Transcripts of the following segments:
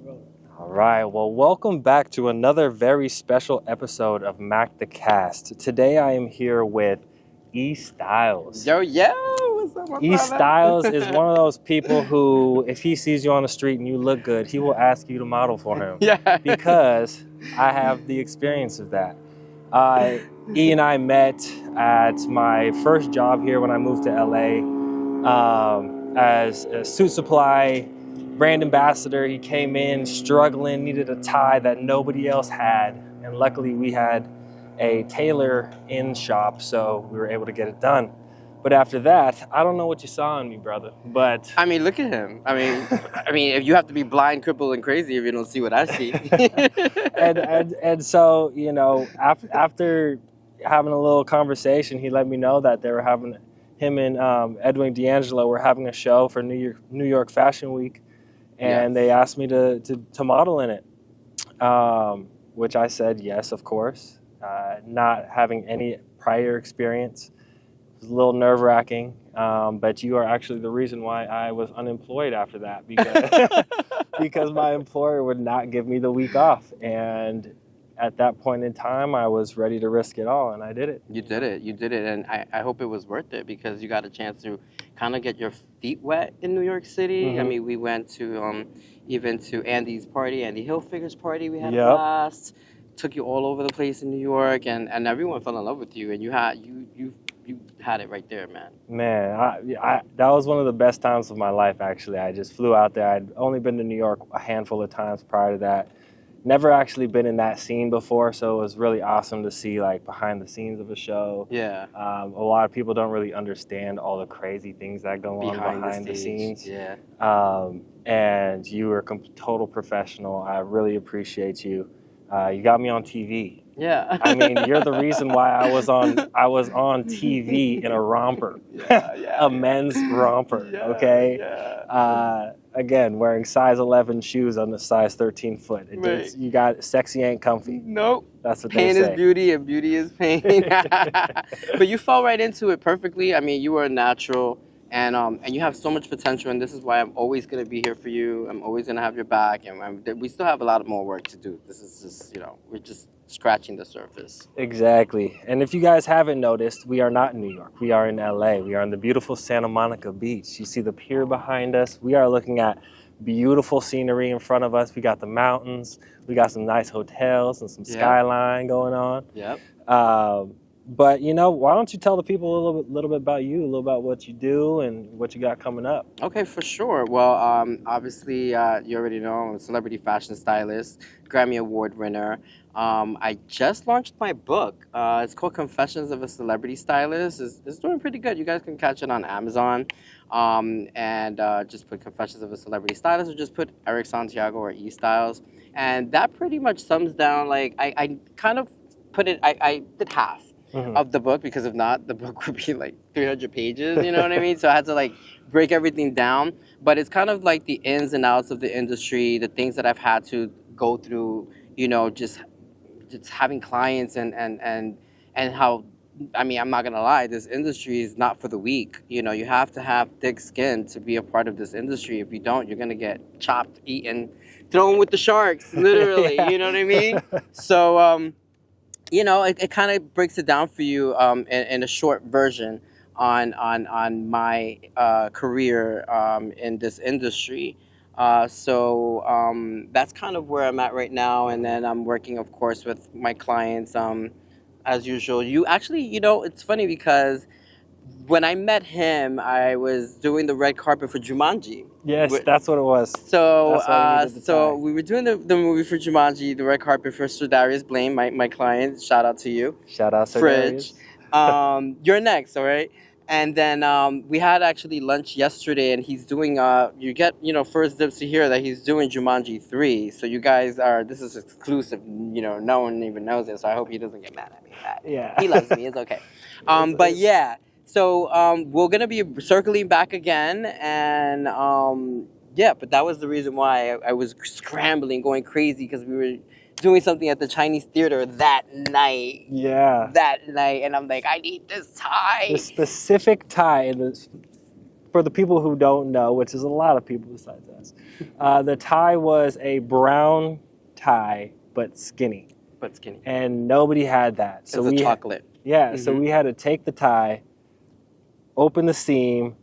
All right, well, welcome back to another very special episode of Mack the Cast. Today I am here with E-stylz. Yo, what's up, my E-stylz is one of those people who, if he sees you on the street and you look good, he will ask you to model for him. Yeah. Because I have the experience of that. E and I met at my first job here when I moved to LA as a suit supply brand ambassador. He came in struggling, needed a tie that nobody else had, and luckily we had a tailor in shop, so we were able to get it done. But after that, I don't know what you saw in me, brother, but I mean, look at him. I mean, if you have to be blind, crippled, and crazy if you don't see what I see. and so, you know, after having a little conversation, he let me know that they were having, him and Edwin D'Angelo were having a show for New York Fashion Week, and they asked me to model in it, which I said yes, of course. Not having any prior experience, it was a little nerve-wracking, but you are actually the reason why I was unemployed after that, because because my employer would not give me the week off, and at that point in time, I was ready to risk it all, and I did it. You did it, and I hope it was worth it, because you got a chance to kind of get your feet wet in New York City. Mm-hmm. I mean, we went to even to Andy Hilfiger's party. We had a blast. Took you all over the place in New York, and everyone fell in love with you, and you had it right there, man. Man, that was one of the best times of my life, actually. I just flew out there. I'd only been to New York a handful of times prior to that. Never actually been in that scene before, so it was really awesome to see, like, behind the scenes of a show. Yeah. A lot of people don't really understand all the crazy things that go on behind the scenes. Yeah. And you were a total professional. I really appreciate you. You got me on TV. Yeah. I mean, you're the reason why I was on TV in a romper, a men's romper. Okay. Yeah. Again, wearing size 11 shoes on the size 13 foot. You got sexy ain't comfy. Nope. That's what pain they say. Is beauty, and beauty is pain. But you fell right into it perfectly. I mean, you were a natural, and you have so much potential, and this is why I'm always going to be here for you. I'm always going to have your back, and we still have a lot more work to do. This is just, we're just scratching the surface. Exactly. And if you guys haven't noticed, we are not in New York. We are in LA. We are in the beautiful Santa Monica Beach. You see the pier behind us. We are looking at beautiful scenery in front of us. We got the mountains. We got some nice hotels and some skyline going on. Yep. But, why don't you tell the people a little bit about you, a little about what you do and what you got coming up? Okay, for sure. Well, obviously, you already know I'm a celebrity fashion stylist, Grammy Award winner. I just launched my book. It's called Confessions of a Celebrity Stylist. It's doing pretty good. You guys can catch it on Amazon. And just put Confessions of a Celebrity Stylist, or just put Eric Santiago or E-stylz. And that pretty much sums down, like, I kind of put it, I did half. Mm-hmm. Of the book, because if not, the book would be like 300 pages, you know what I mean? So I had to, like, break everything down. But it's kind of like the ins and outs of the industry, the things that I've had to go through, just having clients and how, I mean, I'm not gonna lie, this industry is not for the weak. You have to have thick skin to be a part of this industry. If you don't, you're gonna get chopped, eaten, thrown with the sharks, literally. You know what I mean? So it kind of breaks it down for you in a short version on my career in this industry. So that's kind of where I'm at right now. And then I'm working, of course, with my clients as usual. You actually, it's funny, because when I met him, I was doing the red carpet for Jumanji. Yes, that's what it was. So we were doing the movie for Jumanji, the red carpet for Sir Darius Blaine, my client. Shout out to you. Shout out, Sir Darius. You're next, all right? And then we had actually lunch yesterday, and he's doing, you get, first dibs to hear that he's doing Jumanji 3. So you guys this is exclusive, no one even knows it, so I hope he doesn't get mad at me. Yeah. He loves me, it's okay. But yeah. So we're going to be circling back again, and but that was the reason why I was scrambling, going crazy, because we were doing something at the Chinese theater that night. Yeah. That night, and I'm like, I need this tie. The specific tie, for the people who don't know, which is a lot of people besides us, the tie was a brown tie, but skinny. But skinny. And nobody had that. So it's a chocolate. Yeah, so we had to take the tie, open the seam,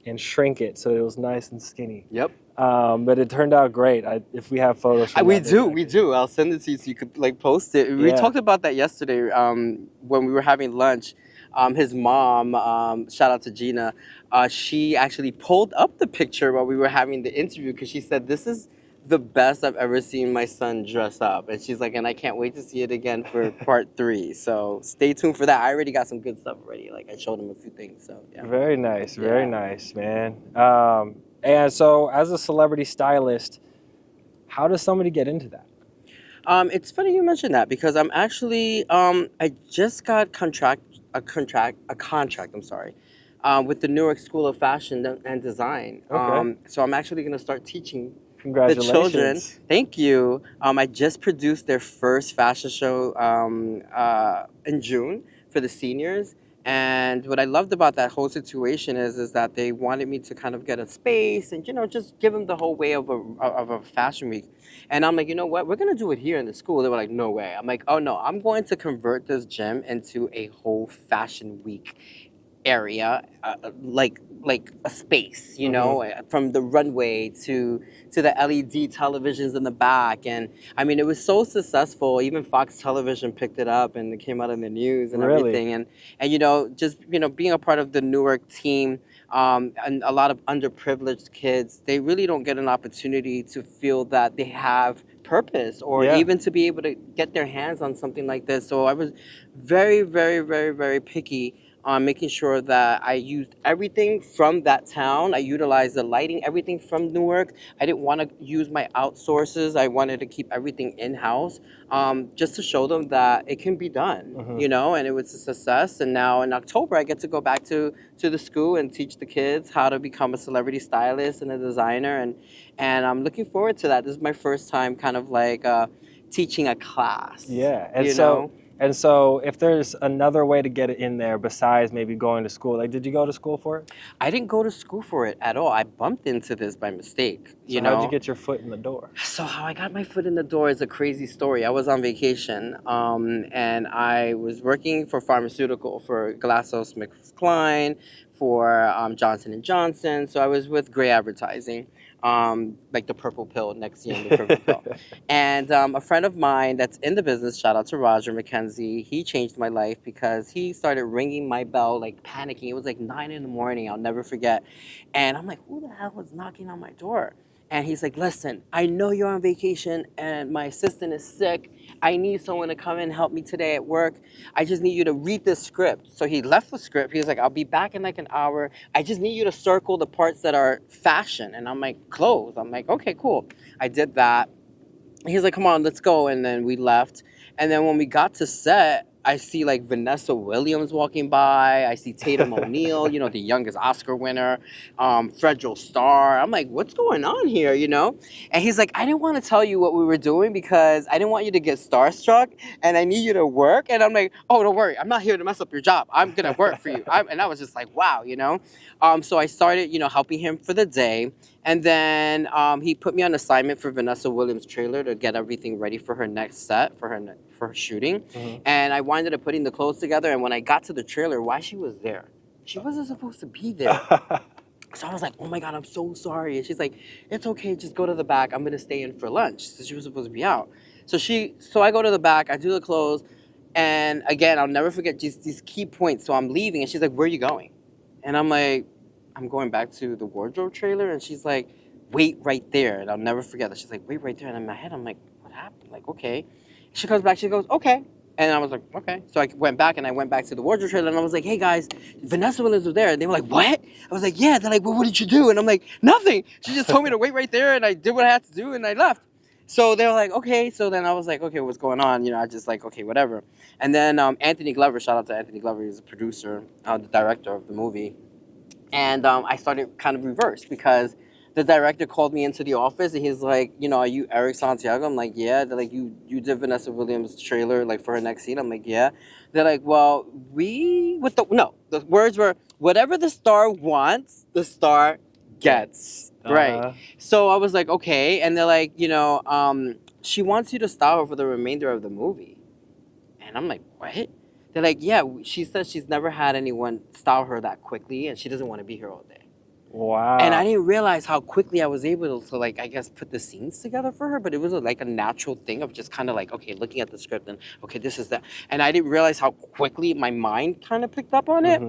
and shrink it so it was nice and skinny. Yep. But it turned out great. If we have photos from we do. I'll send it to you so you could like post it. We talked about that yesterday when we were having lunch. His mom, shout out to Gina, she actually pulled up the picture while we were having the interview because she said, this is the best I've ever seen my son dress up. And she's like, and I can't wait to see it again for part 3. So stay tuned for that. I already got some good stuff already. Like I showed him a few things. So yeah. Very nice, very nice, man. And so as a celebrity stylist, how does somebody get into that? It's funny you mentioned that because I'm actually, I just got a contract, with the Newark School of Fashion and Design. Okay. So I'm actually going to start teaching Congratulations. the children. Thank you. I just produced their first fashion show in June for the seniors. And what I loved about that whole situation is that they wanted me to kind of get a space and, just give them the whole way of a fashion week. And I'm like, you know what? We're going to do it here in the school. They were like, no way. I'm like, oh, no, I'm going to convert this gym into a whole fashion week area, like a space, from the runway to the LED televisions in the back. And I mean, it was so successful. Even Fox Television picked it up and it came out in the news and everything. And just being a part of the Newark team, and a lot of underprivileged kids, they really don't get an opportunity to feel that they have purpose or even to be able to get their hands on something like this. So I was very, very, very, very picky on making sure that I used everything from that town. I utilized the lighting, everything from Newark. I didn't want to use my outsources. I wanted to keep everything in-house, just to show them that it can be done, and it was a success. And now in October, I get to go back to the school and teach the kids how to become a celebrity stylist and a designer. And I'm looking forward to that. This is my first time kind of like teaching a class. Yeah, and so if there's another way to get it in there besides maybe going to school, like did you go to school for it? I didn't go to school for it at all. I bumped into this by mistake. So how'd you get your foot in the door? So how I got my foot in the door is a crazy story. I was on vacation and I was working for pharmaceutical for GlaxoSmithKline, for Johnson & Johnson. So I was with Gray Advertising. Like the purple pill, Nexium, the purple pill. And a friend of mine that's in the business, shout out to Roger McKenzie, he changed my life because he started ringing my bell, like panicking. It was like 9 in the morning, I'll never forget. And I'm like, who the hell was knocking on my door? And he's like, listen, I know you're on vacation and my assistant is sick. I need someone to come in and help me today at work. I just need you to read this script. So he left the script. He was like, I'll be back in like an hour. I just need you to circle the parts that are fashion. And I'm like, clothes. I'm like, okay, cool. I did that. He's like, come on, let's go. And then we left. And then when we got to set, I see like Vanessa Williams walking by. I see Tatum O'Neal, the youngest Oscar winner, Fredro Starr. I'm like, what's going on here, And he's like, I didn't want to tell you what we were doing because I didn't want you to get starstruck and I need you to work. And I'm like, oh, don't worry. I'm not here to mess up your job. I'm going to work for you. And I was just like, wow, So I started, helping him for the day. And then he put me on assignment for Vanessa Williams' trailer to get everything ready for her next set, for her shooting. And I winded up putting the clothes together. And when I got to the trailer, why she was there? She wasn't supposed to be there. So I was like, oh my God, I'm so sorry. And she's like, it's okay, just go to the back. I'm gonna stay in for lunch. So she was supposed to be out. So I go to the back, I do the clothes. And again, I'll never forget these key points. So I'm leaving and she's like, where are you going? And I'm like, I'm going back to the wardrobe trailer. And she's like, wait right there. And I'll never forget that. She's like, wait right there. And in my head, I'm like, what happened? Like, okay. She comes back, she goes, okay. And I was like, okay. So I went back to the wardrobe trailer and I was like, hey guys, Vanessa Williams was there. And they were like, what? I was like, yeah. They're like, well, what did you do? And I'm like, nothing. She just told me to wait right there and I did what I had to do and I left. So they were like, okay. So then I was like, okay, what's going on? I just like, okay, whatever. And then Anthony Glover, shout out to Anthony Glover, he's a producer, the director of the movie. And I started kind of reverse because the director called me into the office and he's like, you know, are you Eric Santiago? I'm like, yeah. They're like, you did Vanessa Williams' trailer like for her next scene. I'm like, yeah. They're like, well, the words were, whatever the star wants, the star gets. Right. So I was like, okay. And they're like, you know, she wants you to style her for the remainder of the movie. And I'm like, what? They're like, yeah, she says she's never had anyone style her that quickly and she doesn't want to be here all day. Wow. And I didn't realize how quickly I was able to, like, I guess, put the scenes together for her. But it was like a natural thing of just kind of like, okay, looking at the script and, okay, this is that. And I didn't realize how quickly my mind kind of picked up on it.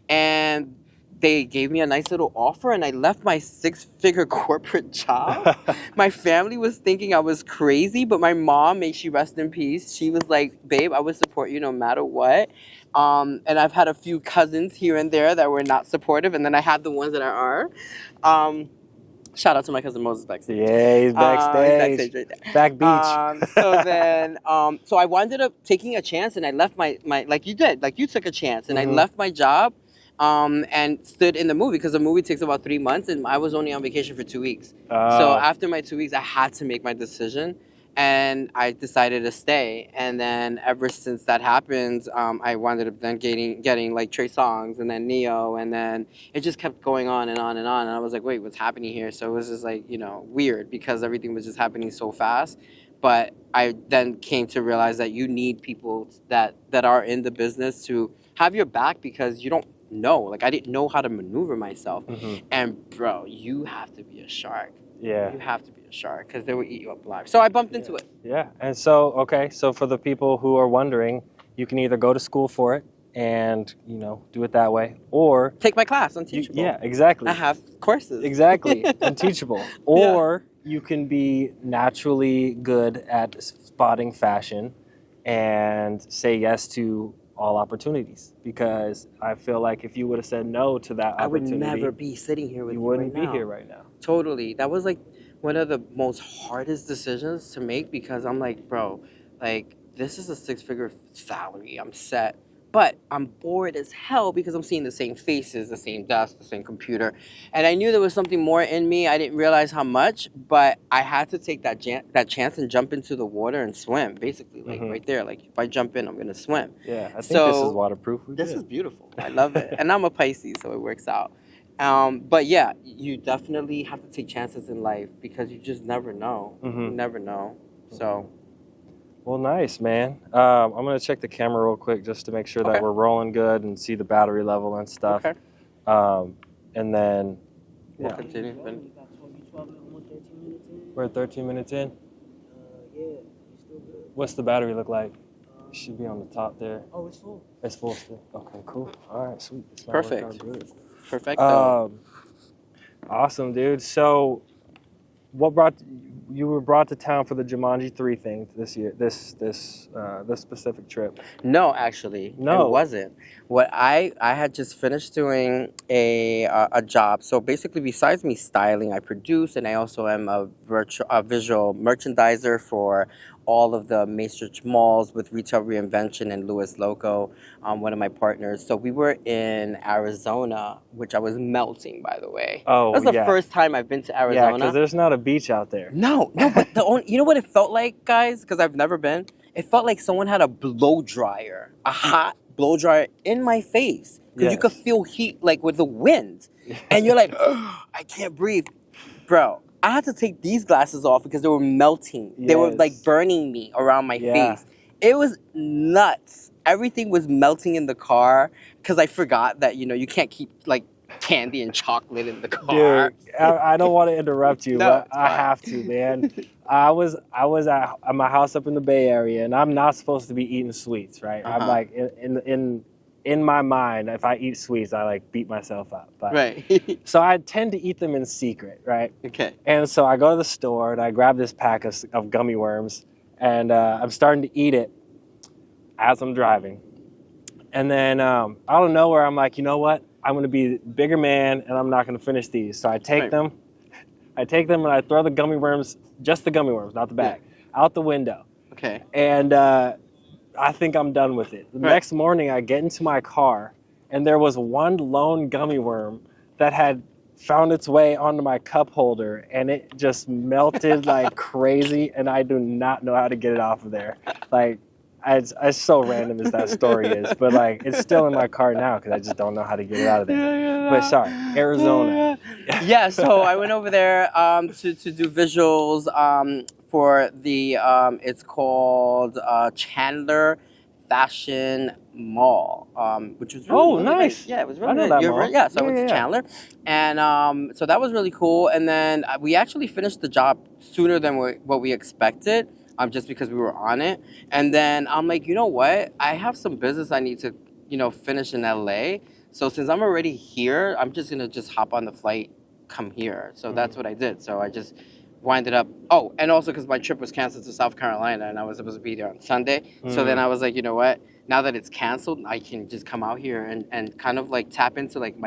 And they gave me a nice little offer and I left my 6-figure corporate job. My family was thinking I was crazy, but my mom, may she rest in peace, she was like, babe, I would support you no matter what. And I've had a few cousins here and there that were not supportive, and then I had the ones that are. Shout out to my cousin Moses backstage. Yeah, he's backstage. He's backstage right there. Back beach. So then, so I wound up taking a chance, and I left my like you did, like you took a chance, and I left my job, and stood in the movie because the movie takes about 3 months, and I was only on vacation for 2 weeks. So after my 2 weeks, I had to make my decision. And I decided to stay, and then ever since that happened, I wound up then getting like Trey Songz, and then Neo, and then it just kept going on and on and on. And I was like, wait, what's happening here? So it was just like, you know, weird because everything was just happening so fast. But I then came to realize that you need people that are in the business to have your back because you don't know. Like I didn't know how to maneuver myself, and bro, you have to be a shark. Yeah. You have to be a shark because they will eat you up alive. So I bumped into it. Yeah. And so, okay, so for the people who are wondering, you can either go to school for it and, you know, do it that way, or take my class on Teachable. Yeah, exactly. I have courses. Exactly. On Teachable. Or you can be naturally good at spotting fashion and say yes to all opportunities, because I feel like if you would have said no to that opportunity, I would never be sitting here with you wouldn't right be now. here right now. Totally. That was like one of the most hardest decisions to make because I'm like, bro, like this is a 6-figure salary. I'm set. But I'm bored as hell because I'm seeing the same faces, the same desk, the same computer. And I knew there was something more in me. I didn't realize how much, but I had to take that chance and jump into the water and swim, basically, like right there. Like if I jump in, I'm going to swim. Yeah, I think this is waterproof. This is beautiful. I love it. And I'm a Pisces, so it works out. But yeah, you definitely have to take chances in life because you just never know. You never know. So... Well, nice, man. I'm going to check the camera real quick just to make sure that we're rolling good and see the battery level and stuff. Okay. And then... We'll continue. We're 13 minutes in? Yeah, you're still good. What's the battery look like? It should be on the top there. Oh, it's full. It's full still. Okay, cool. All right, sweet. Perfect. Perfect. Awesome, dude. So, you were brought to town for the Jumanji 3 thing this year, this specific trip? No, actually, no, it wasn't. What I had just finished doing a job. So basically, besides me styling, I produce, and I also am a visual merchandiser for all of the Macerich malls with Retail Reinvention and Louis Loco, one of my partners. So we were in Arizona, which I was melting, by the way. Oh, that's the first time I've been to Arizona. Yeah, because there's not a beach out there. No, but you know what it felt like, guys? Because I've never been. It felt like someone had a blow dryer, a hot blow dryer in my face. Because you could feel heat, like with the wind. And you're like, I can't breathe. Bro, I had to take these glasses off because they were melting. They were like burning me around my face. It was nuts. Everything was melting in the car because I forgot that, you know, you can't keep like candy and chocolate in the car. Dude, I don't want to interrupt you, No, but I have to, man. I was at my house up in the Bay Area, and I'm not supposed to be eating sweets, right? I'm like in my mind, if I eat sweets, I like beat myself up. But, right. So I tend to eat them in secret, right? Okay. And so I go to the store and I grab this pack of gummy worms, and I'm starting to eat it as I'm driving. And then out of nowhere, I'm like, you know what? I'm going to be a bigger man, and I'm not going to finish these. So I take them. I take them and I throw the gummy worms, just the gummy worms, not the bag, out the window. Okay. And I think I'm done with it. The next morning, I get into my car, and there was one lone gummy worm that had found its way onto my cup holder, and it just melted like crazy, and I do not know how to get it off of there. Like, it's so random as that story is, but like it's still in my car now because I just don't know how to get it out of there. But sorry, Arizona. Yeah, so I went over there to do visuals for the it's called Chandler Fashion Mall, which was really nice. Yeah, it was really I know that mall. yeah. So Yeah, it's yeah. Chandler, and so that was really cool. And then we actually finished the job sooner than what we expected. Just because we were on it. And then I'm like, you know what? I have some business I need to, finish in LA. So since I'm already here, I'm just going to just hop on the flight, come here. So that's what I did. So I just winded up. Oh, and also because my trip was canceled to South Carolina and I was supposed to be there on Sunday. So then I was like, you know what? Now that it's canceled, I can just come out here and kind of like tap into like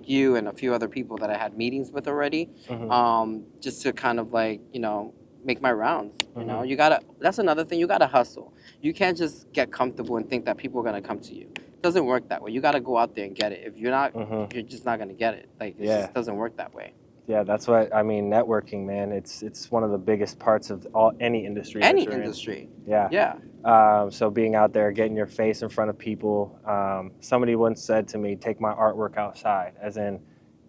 you and a few other people that I had meetings with already. Just to kind of like, make my rounds. That's another thing, you gotta hustle. You can't just get comfortable and think that people are gonna come to you. It doesn't work that way. You gotta go out there and get it. If you're not, you're just not gonna get it. Like, it just doesn't work that way. Yeah, that's what I mean. Networking, man, it's one of the biggest parts of any industry. Any industry. Yeah. So being out there, getting your face in front of people. Somebody once said to me, take my artwork outside, as in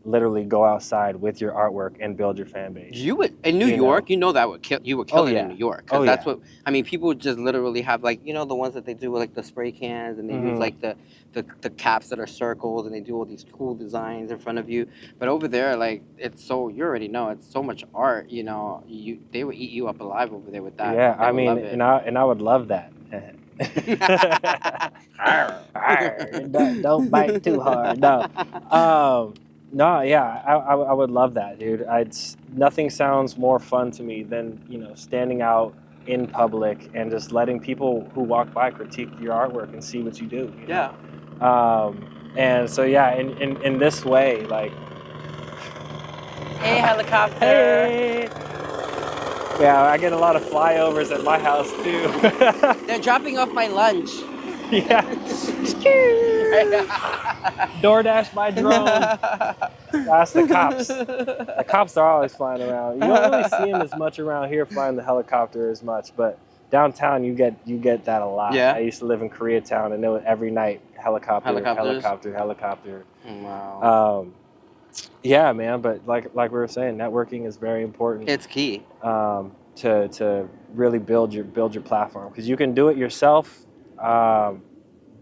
literally go outside with your artwork and build your fan base. You would in New York, that would kill. You would kill it in New York. Because that's what I mean. People just literally have like the ones that they do with like the spray cans, and they use like the caps that are circles, and they do all these cool designs in front of you. But over there, like you already know it's so much art. They would eat you up alive over there with that. Yeah, I mean, and I would love that. Don't bite too hard. No. No, yeah, I would love that, dude. Nothing sounds more fun to me than, standing out in public and just letting people who walk by critique your artwork and see what you do. Yeah. And so, yeah, in this way, like... Hey, helicopter! Hey! Yeah, I get a lot of flyovers at my house, too. They're dropping off my lunch. Yeah. DoorDash by drone. That's the cops. The cops are always flying around. You don't really see them as much around here flying the helicopter as much, but downtown you get that a lot. Yeah. I used to live in Koreatown, and it was every night helicopter. Wow. Yeah, man. But like we were saying, networking is very important. It's key. To really build your platform, because you can do it yourself.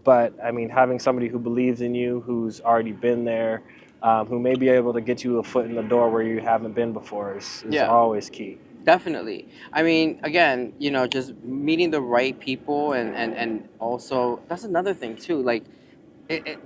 But I mean, having somebody who believes in you, who's already been there, who may be able to get you a foot in the door where you haven't been before is always key. Definitely. I mean, again, just meeting the right people and also that's another thing too. Like,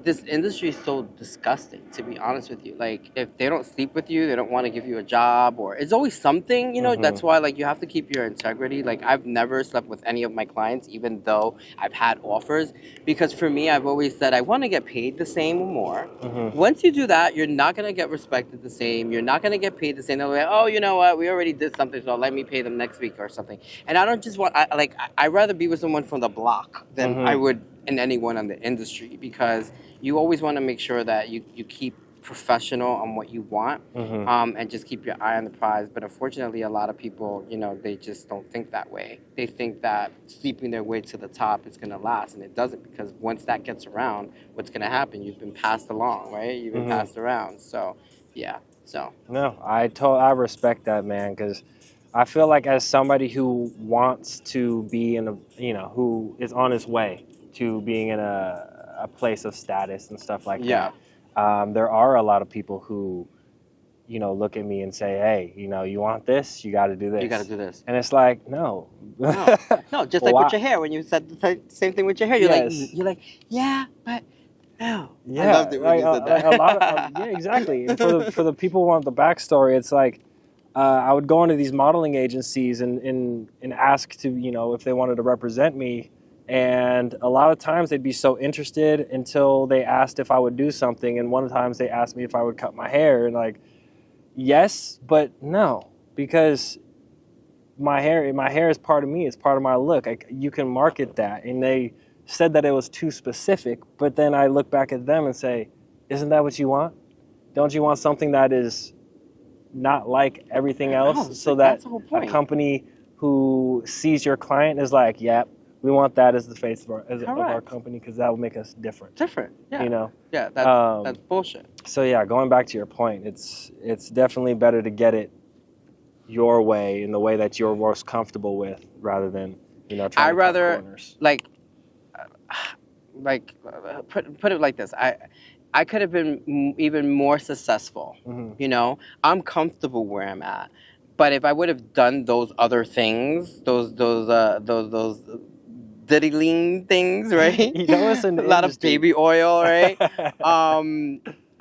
this industry is so disgusting, to be honest with you. Like, if they don't sleep with you, they don't want to give you a job, or it's always something, That's why, like, you have to keep your integrity. Like, I've never slept with any of my clients, even though I've had offers, because for me, I've always said I want to get paid the same or more. Once you do that, you're not going to get respected the same. You're not going to get paid the same. They'll be like, oh, you know what? We already did something, so let me pay them next week or something. And I don't just want, I'd rather be with someone from the block than I would in anyone in the industry, because you always want to make sure that you keep professional on what you want, and just keep your eye on the prize. But unfortunately, a lot of people, they just don't think that way. They think that sleeping their way to the top is going to last, and it doesn't, because once that gets around, what's going to happen? You've been passed along, right? You've been passed around. So, yeah. So. No, I respect that, man, because I feel like as somebody who wants to be who is on his way to being in a place of status and stuff like that. There are a lot of people who, look at me and say, hey, you want this? You got to do this. You got to do this. And it's like, no. No, just like with your hair. When you said the same thing with your hair, you're like, yeah, but no. Yeah, I loved it when you said that. A lot of, yeah, exactly. And for the people who want the backstory, it's like, I would go into these modeling agencies and ask to, if they wanted to represent me. And a lot of times they'd be so interested until they asked if I would do something. And one of the times they asked me if I would cut my hair. And like, yes, but no, because my hair is part of me. It's part of my look. You can market that. And they said that it was too specific. But then I look back at them and say, isn't that what you want? Don't you want something that is not like everything No, else, so that that's the whole a point. company who sees your client is like, yep, we want that as the face of our Correct. company because that will make us different. Different. Yeah. You know. Yeah. That's bullshit. So yeah, going back to your point, it's definitely better to get it your way in the way that you're most comfortable with, rather than trying to cut corners. Put it like this. I could have been even more successful. Mm-hmm. I'm comfortable where I'm at. But if I would have done those other things, those diddling things, right? It's an a lot of industry. baby oil, right?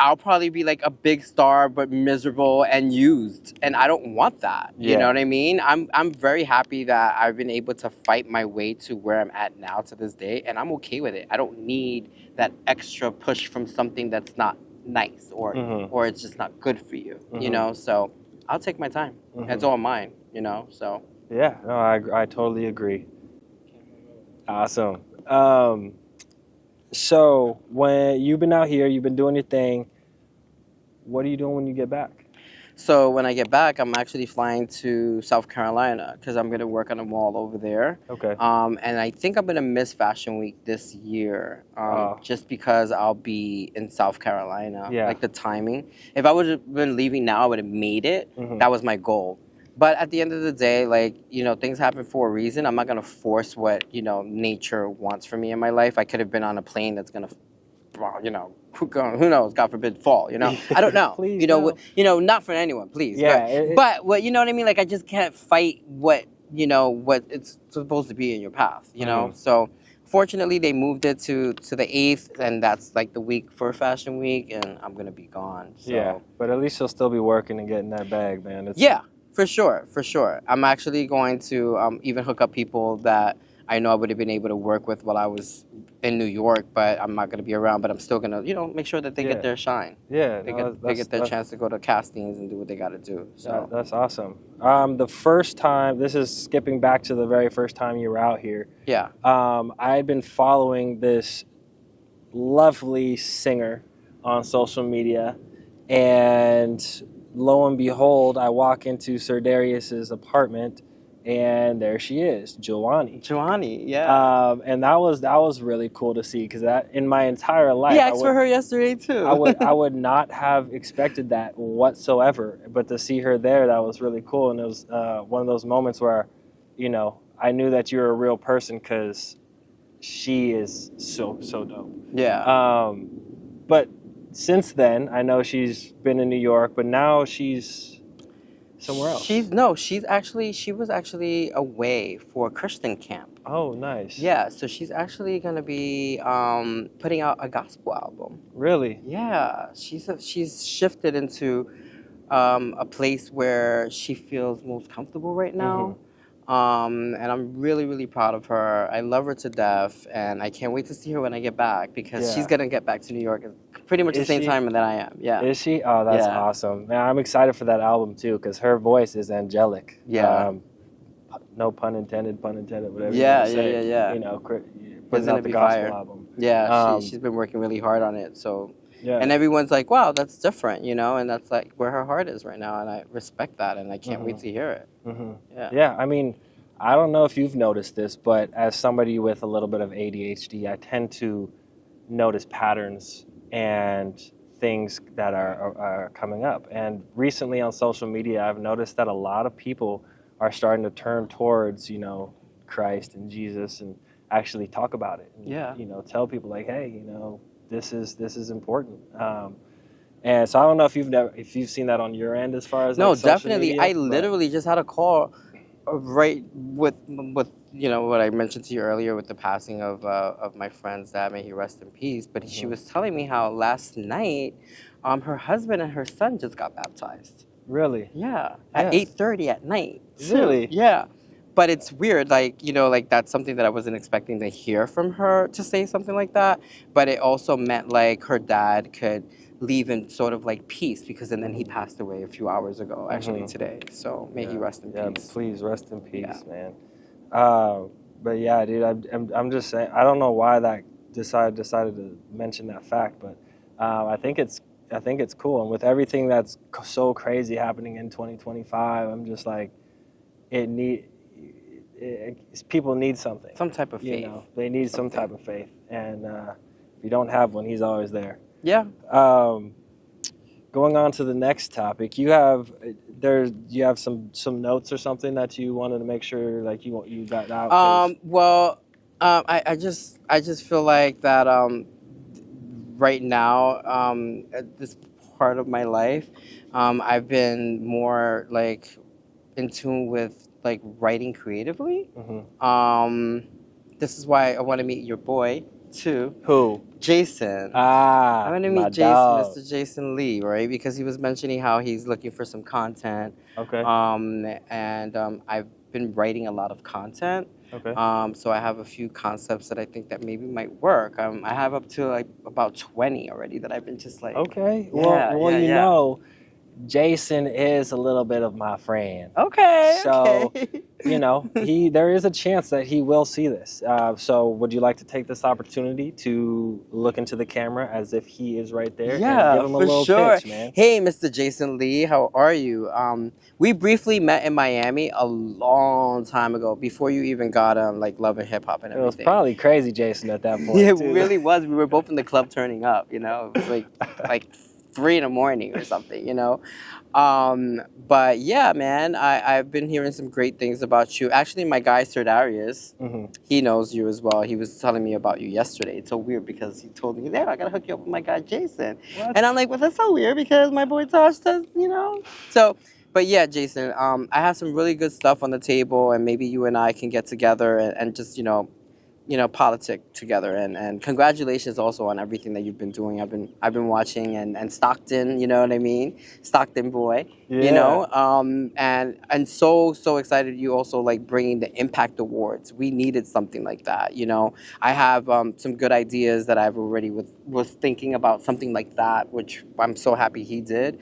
I'll probably be like a big star but miserable and used, and I don't want that. You know what I mean? I'm very happy that I've been able to fight my way to where I'm at now to this day, and I'm okay with it. I don't need that extra push from something that's not nice or it's just not good for you. So I'll take my time. It's all mine. So yeah, no, I totally agree. Awesome. So when you've been out here, you've been doing your thing. What are you doing when you get back? So when I get back, I'm actually flying to South Carolina because I'm going to work on a mall over there. Okay. And I think I'm going to miss Fashion Week this year just because I'll be in South Carolina. Yeah. Like the timing. If I would have been leaving now, I would have made it. Mm-hmm. That was my goal. But at the end of the day, things happen for a reason. I'm not going to force what, nature wants for me in my life. I could have been on a plane that's going to, who knows, God forbid, fall, I don't know. Please Not for anyone, please. Yeah. But what, you know what I mean? Like, I just can't fight what it's supposed to be in your path, So fortunately, they moved it to the 8th, and that's like the week for Fashion Week, and I'm going to be gone. So. Yeah, but at least you'll still be working and getting that bag, man. Yeah. For sure. I'm actually going to even hook up people that I know I would have been able to work with while I was in New York, but I'm not going to be around. But I'm still going to, make sure that they get their shine. Yeah. They get their chance to go to castings and do what they got to do. So that's awesome. The first time, this is skipping back to the very first time you were out here. Yeah. I had been following this lovely singer on social media, and lo and behold, I walk into Sir Darius's apartment, and there she is, Joanie. Yeah. And that was really cool to see, because that in my entire life, he asked for her yesterday too. I would not have expected that whatsoever, but to see her there, that was really cool, and it was one of those moments where, I knew that you're a real person because she is so dope. Yeah. But since then, I know she's been in New York, but now she's somewhere else. She was actually away for Christian camp. Oh, nice. Yeah, so she's actually gonna be putting out a gospel album. Really? Yeah, she's shifted into a place where she feels most comfortable right now. And I'm really, really proud of her. I love her to death, and I can't wait to see her when I get back, because she's gonna get back to New York at pretty much the same time that I am. Yeah. Is she? Oh, that's awesome. Man, I'm excited for that album too, because her voice is angelic. Yeah. No pun intended, whatever. Yeah. Putting out the gospel album. Yeah, she's been working really hard on it. So. Yeah. And everyone's like, wow, that's different, and that's like where her heart is right now, and I respect that, and I can't wait to hear it. Yeah, I mean, I don't know if you've noticed this, but as somebody with a little bit of ADHD, I tend to notice patterns and things that are coming up. And recently on social media, I've noticed that a lot of people are starting to turn towards, Christ and Jesus, and actually talk about it. And, tell people like, hey, this is important. And so I don't know if you've seen that on your end as far as no, social definitely. media, I literally just had a call right with what I mentioned to you earlier with the passing of my friend's dad. May he rest in peace. But she was telling me how last night, her husband and her son just got baptized. Really? Yeah, at 8:30 at night. Really? Yeah. But it's weird, like that's something that I wasn't expecting to hear from her, to say something like that. But it also meant like her dad could leave in sort of like peace, because and then he passed away a few hours ago, actually today. So may he rest in peace. Please rest in peace, man. But yeah, dude, I'm just saying, I don't know why that decided to mention that fact, but I think it's I think it's cool, and with everything that's so crazy happening in 2025, I'm just like, people need something. Some type of faith. You know, they need some type of faith, and if you don't have one, he's always there. Yeah. Going on to the next topic, you have some notes or something that you wanted to make sure like you got out. Well, I just feel like that right now, at this part of my life, I've been more like in tune with like writing creatively. This is why I want to meet your boy too. Who? Jason. I'm going to meet Jason, Mr. Jason Lee, right? Because he was mentioning how he's looking for some content. Okay. And I've been writing a lot of content. Okay. So I have a few concepts that I think that maybe might work. I have up to like about 20 already that I've been just like. Okay. Yeah, Well, yeah, you yeah. know, Jason is a little bit of my friend. Okay. So, okay. you know, there is a chance that he will see this. So would you like to take this opportunity to look into the camera as if he is right there? Yeah, and give him a for little sure. pitch, man. Hey, Mr. Jason Lee, how are you? We briefly met in Miami a long time ago, before you even got like Love and Hip Hop and It was everything. probably crazy Jason at that point. Yeah, it too. really was. We were both in the club turning up, you know. It was like 3 in the morning or something, you know. But yeah, man, I've been hearing some great things about you. Actually, my guy Sir Darius, he knows you as well. He was telling me about you yesterday. It's so weird because he told me, I gotta hook you up with my guy Jason. What? And I'm like, well, that's so weird because my boy Tosh does, you know. So, but yeah, Jason, I have some really good stuff on the table, and maybe you and I can get together and just, you know, politic together, and congratulations also on everything that you've been doing. I've been watching, and Stockton, you know what I mean? Stockton boy, Yeah. you know, and so excited you also like bringing the Impact Awards. We needed something like that, you know. I have some good ideas that I've already was thinking about something like that, which I'm so happy he did,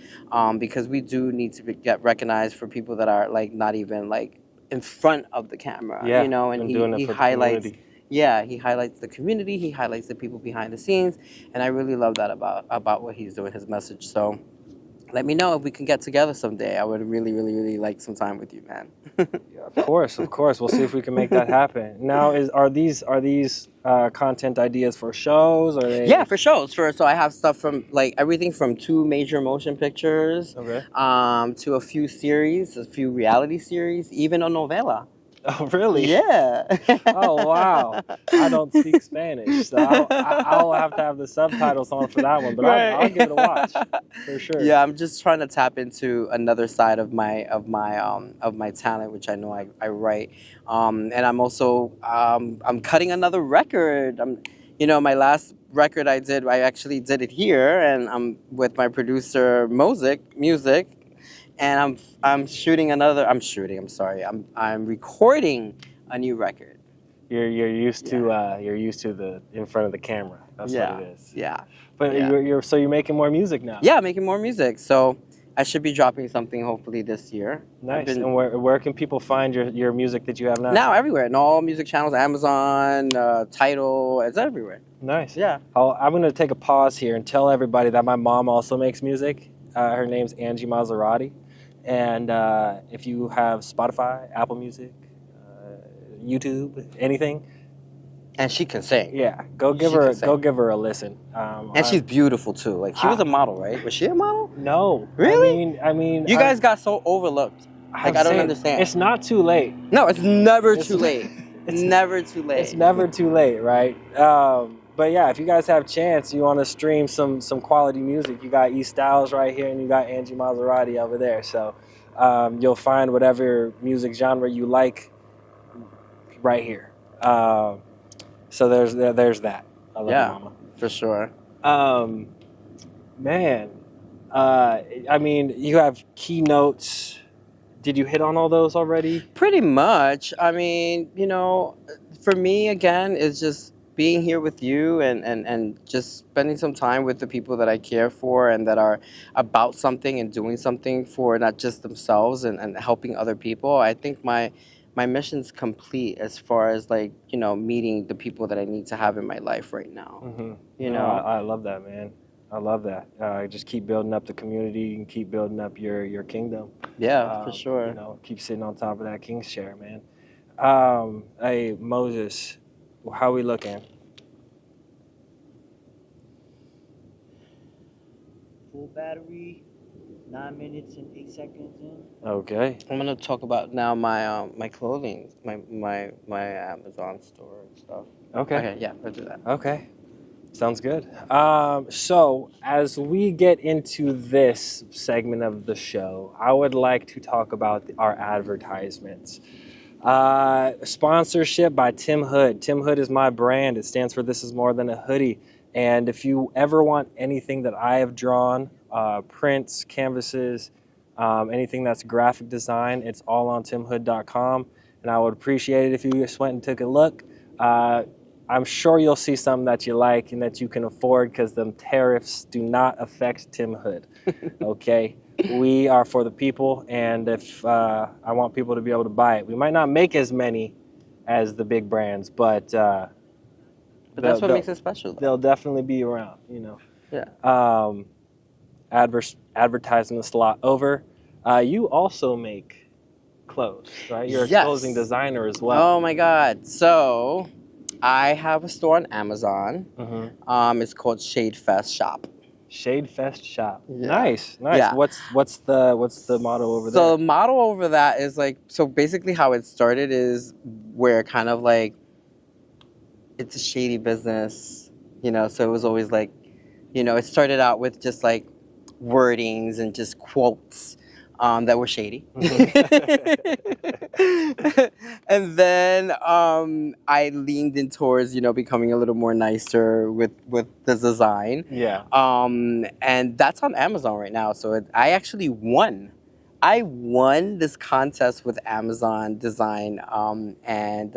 because we do need to get recognized for people that are like not even like in front of the camera, Yeah, you know, and he highlights. Yeah, he highlights the community, he highlights the people behind the scenes, and I really love that about what he's doing, his message. So let me know if we can get together someday. I would really, really, really like some time with you, man. Yeah, of course. We'll see if we can make that happen. Now, are these content ideas for shows? Or they... Yeah, for shows. So I have stuff from like everything from 2 major motion pictures, to a few series, a few reality series, even a novela. Oh, really? Yeah. Oh, wow. I don't speak Spanish, so I'll have to have the subtitles on for that one, but Right. I'll give it a watch for sure. Yeah, I'm just trying to tap into another side of my talent, which I know I write, and I'm also I'm cutting another record. My last record I actually did it here, and I'm with my producer Music. And I'm recording a new record. You're used to the in front of the camera. That's what it is. Yeah. But you're making more music now. Yeah, making more music. So I should be dropping something hopefully this year. Nice. And where can people find your music that you have now? Now everywhere, in all music channels, Amazon, Tidal, it's everywhere. Nice. Yeah. I'm going to take a pause here and tell everybody that my mom also makes music. Her name's Angie Maserati. And if you have Spotify, Apple Music, YouTube, anything, and she can sing. Yeah, go give her a listen. And she's beautiful too. Like she was a model, right? Was she a model? No. Really? I mean, you guys got so overlooked. Like I don't understand. It's not too late. No, it's never too late. It's never too late. It's never too late, right? But yeah, if you guys have a chance, you want to stream some quality music, you got E-stylz right here, and you got Angie Maserati over there. So you'll find whatever music genre you like right here. So there's that. I love you, Mama. For sure. Man, I mean, you have keynotes. Did you hit on all those already? Pretty much. I mean, for me, again, it's just being here with you and just spending some time with the people that I care for and that are about something and doing something for not just themselves and helping other people. I think my mission's complete as far as meeting the people that I need to have in my life right now. Mm-hmm. I love that, man. I love that. Just keep building up the community and keep building up your kingdom. Yeah, for sure. You know, keep sitting on top of that king's chair, man. Hey, Moses, how we looking? Full battery, 9 minutes and 8 seconds in. Okay. I'm gonna talk about now my my clothing, my Amazon store and stuff. Okay, yeah, let's do that. Okay. Sounds good. So as we get into this segment of the show, I would like to talk about our advertisements. Sponsorship by Tim Hood. Tim Hood is my brand. It stands for This Is More Than a Hoodie. And if you ever want anything that I have drawn, prints, canvases, anything that's graphic design, it's all on timhood.com. And I would appreciate it if you just went and took a look. I'm sure you'll see something that you like and that you can afford because the tariffs do not affect Tim Hood. Okay? We are for the people, and if I want people to be able to buy it. We might not make as many as the big brands, but that's what makes it special, though. They'll definitely be around, you know. Yeah. Advertising the slot over. You also make clothes, right? You're a clothing designer as well. Oh my God! So I have a store on Amazon. Mm-hmm. It's called Shade Fest Shop. Shade Fest Shop. Yeah. Nice. Yeah. What's the motto over there? So the motto over that is like, so basically how it started is where kind of like it's a shady business, you know. So it was always like, you know, it started out with just like wordings and just quotes that were shady. And then I leaned in towards, you know, becoming a little more nicer with the design. Yeah. And that's on Amazon right now. So I actually won. I won this contest with Amazon Design, and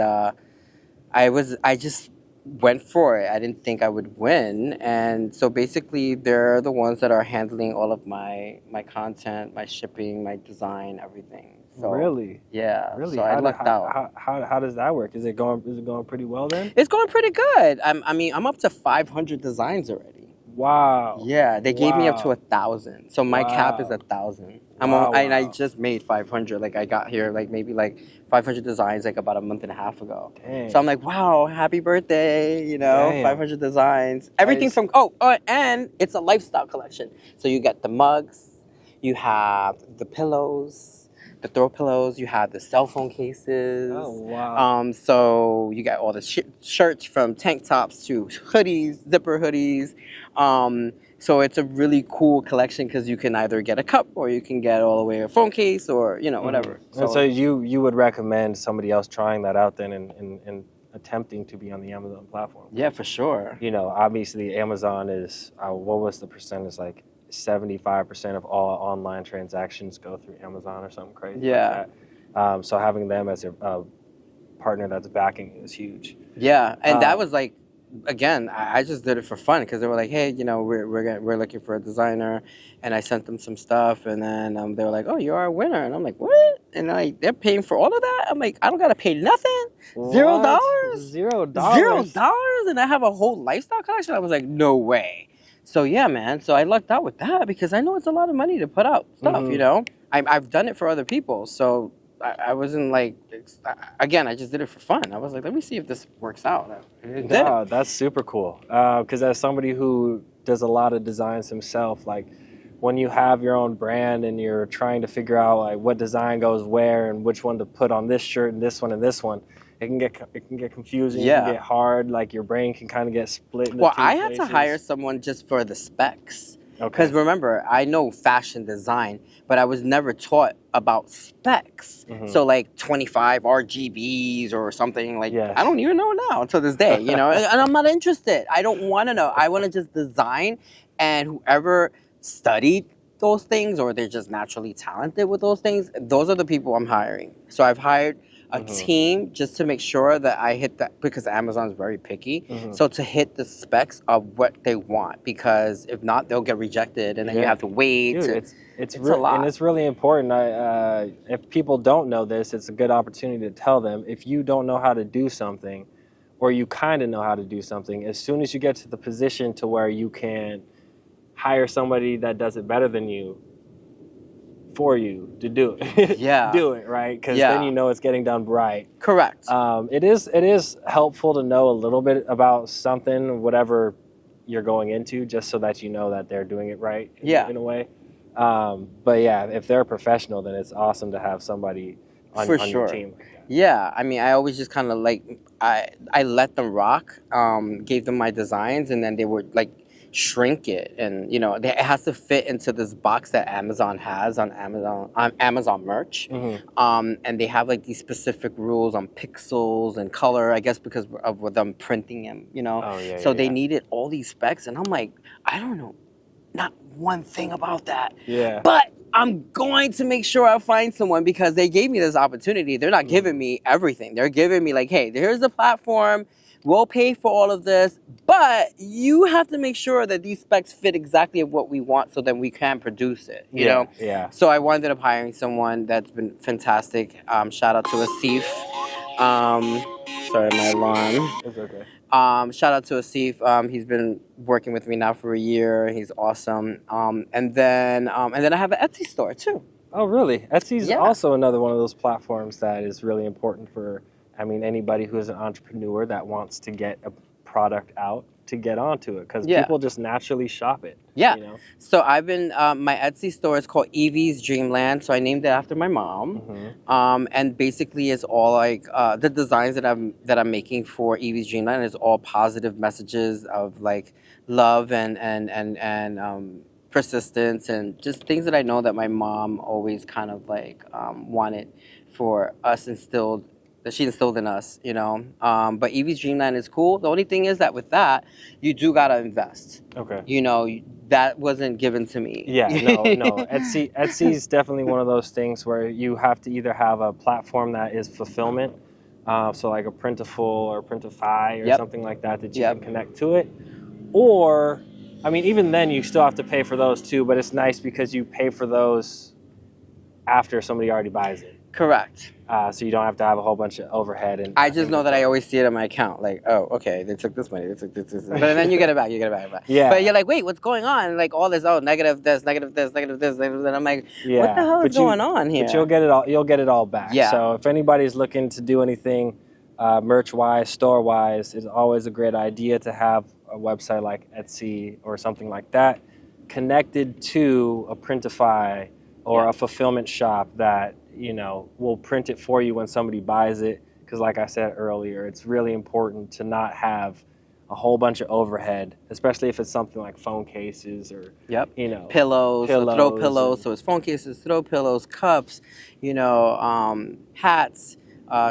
I just went for it. I didn't think I would win, and so basically they're the ones that are handling all of my content, my shipping, my design, everything. So, really? Yeah. Really? So I lucked out. How does that work? Is it going pretty well then? It's going pretty good. I'm up to 500 designs already. Wow. Yeah, they gave me up to 1,000. So my cap is Wow. 1,000. Wow. And I just made 500. Like I got here like maybe like 500 designs like about a month and a half ago. Dang. So I'm like, wow, happy birthday, you know, Damn. 500 designs. Everything Nice. from and it's a lifestyle collection. So you get the mugs, you have the pillows, the throw pillows, you have the cell phone cases. Oh, wow. So you got all the shirts from tank tops to hoodies, zipper hoodies. So it's a really cool collection because you can either get a cup or you can get all the way a phone case or, you know, whatever. Mm-hmm. So you would recommend somebody else trying that out then and attempting to be on the Amazon platform? Yeah, for sure. You know, obviously Amazon is, what was the percentage? Like 75% of all online transactions go through Amazon or something crazy Yeah. like that. So having them as a partner that's backing is huge. Yeah, and that was like, again, I just did it for fun because they were like, hey, you know, we're looking for a designer, and I sent them some stuff, and then they were like, oh, you're our winner, and I'm like, what? And like, they're paying for all of that? I'm like, I don't gotta pay nothing. What? $0. $0. $0, and I have a whole lifestyle collection. I was like, no way. So yeah, man. So I lucked out with that because I know it's a lot of money to put out stuff. Mm-hmm. You know, I've done it for other people, so I wasn't like, again, I just did it for fun. I was like, let me see if this works out. No, that's super cool. Because as somebody who does a lot of designs himself, like when you have your own brand and you're trying to figure out like what design goes where and which one to put on this shirt and this one and this one, it can get confusing. Yeah. It can get hard. Like your brain can kind of get split into Well, two I had to places. hire someone just for the specs. Okay. Because remember, I know fashion design, but I was never taught about specs. Mhm. So like 25 RGBs or something like, Yes. I don't even know now until this day, you know, and I'm not interested. I don't want to know. I want to just design, and whoever studied those things or they're just naturally talented with those things, those are the people I'm hiring. So I've hired a team just to make sure that I hit that, because Amazon's very picky. So to hit the specs of what they want, because if not, they'll get rejected, and then you have to wait. Dude, it's a lot. And it's really important. If people don't know this, it's a good opportunity to tell them. If you don't know how to do something, or you kind of know how to do something, as soon as you get to the position to where you can hire somebody that does it better than you for you to do it. Yeah. Do it, right? Because Yeah. then you know it's getting done right. Correct. It is helpful to know a little bit about something, whatever you're going into, just so that you know that they're doing it right in a way. But yeah, if they're a professional, then it's awesome to have somebody on your team like that. Yeah, I mean, I always just kind of like, I let them rock, gave them my designs, and then they would like shrink it, and it has to fit into this box that Amazon has on Amazon merch. And they have like these specific rules on pixels and color, I guess because of them printing them, so they needed all these specs, and I'm like, I don't know not one thing about that, but I'm going to make sure I find someone, because they gave me this opportunity. They're not giving me everything. They're giving me like, hey, here's the platform. We'll pay for all of this, but you have to make sure that these specs fit exactly what we want, so then we can produce it, you know? Yeah. So I wound up hiring someone that's been fantastic. Shout out to Asif. Sorry, my alarm. It's okay. Shout out to Asif. He's been working with me now for a year. He's awesome. And then I have an Etsy store too. Oh, really? Etsy's also another one of those platforms that is really important for, anybody who is an entrepreneur that wants to get a product out to get onto it, because people just naturally shop it. Yeah. So I've been, my Etsy store is called Evie's Dreamland. So I named it after my mom. And basically it's all like, the designs that I'm making for Evie's Dreamland is all positive messages of like love and persistence, and just things that I know that my mom always kind of like, wanted for us that she instilled in us, but Evie's Dreamland is cool. The only thing is that with that, you do gotta invest. Okay. That wasn't given to me. Yeah, no. Etsy's definitely one of those things where you have to either have a platform that is fulfillment, so like a Printful or Printify or something like that you can connect to it, or, even then you still have to pay for those too, but it's nice because you pay for those after somebody already buys it. Correct. So you don't have to have a whole bunch of overhead. And I just know that I always see it on my account. Like, oh, okay, they took this money, they took this. But then you get it back. Yeah. But you're like, wait, what's going on? Like all this, negative this, negative this, negative this. And I'm like, what the hell is going on here? But you'll get it all back. Yeah. So if anybody's looking to do anything merch-wise, store-wise, it's always a great idea to have a website like Etsy or something like that connected to a Printify or a fulfillment shop that will print it for you when somebody buys it. Because like I said earlier, it's really important to not have a whole bunch of overhead, especially if it's something like phone cases or pillows, throw pillows. So it's phone cases, throw pillows, cups, hats,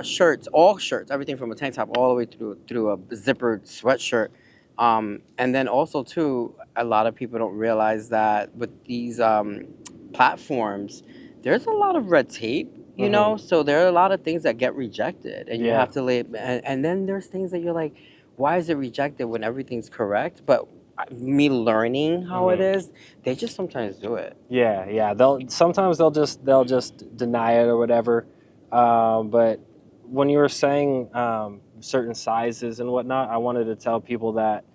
shirts, all shirts, everything from a tank top all the way through a zippered sweatshirt. And then also too, a lot of people don't realize that with these platforms, there's a lot of red tape, so there are a lot of things that get rejected, and you have to and then there's things that you're like, why is it rejected when everything's correct? But me learning how it is, they just sometimes do it. Yeah. They'll just deny it or whatever. But when you were saying certain sizes and whatnot, I wanted to tell people that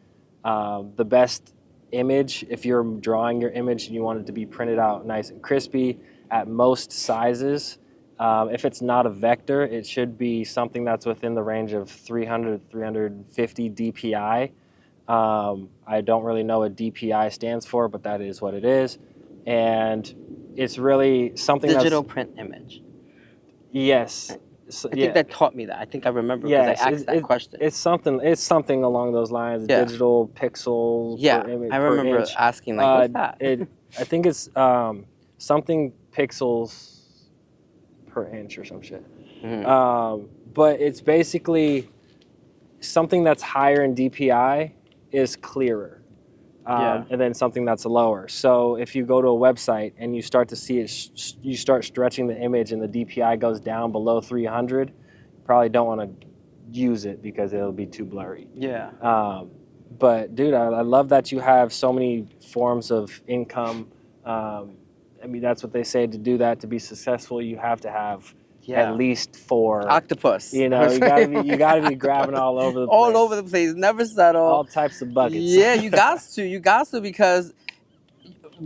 the best image, if you're drawing your image and you want it to be printed out nice and crispy at most sizes, if it's not a vector, it should be something that's within the range of 300 to 350 DPI. I don't really know what DPI stands for, but that is what it is. And it's really something digital print image. Yes. I think that taught me that. I think I remember because I asked that question. It's something along those lines. Digital pixels. Yeah, per image, I remember inch. asking like, what's that? I think it's something pixels per inch or some shit. But it's basically something that's higher in DPI is clearer. And then something that's lower. So if you go to a website and you start to see it, you start stretching the image and the DPI goes down below 300, you probably don't want to use it because it'll be too blurry. Yeah. But dude, I love that you have so many forms of income. That's what they say, to do that, to be successful, you have to have at least 4 octopus. You gotta be grabbing all over the place. All over the place, never settle. All types of buckets. Yeah, you got to because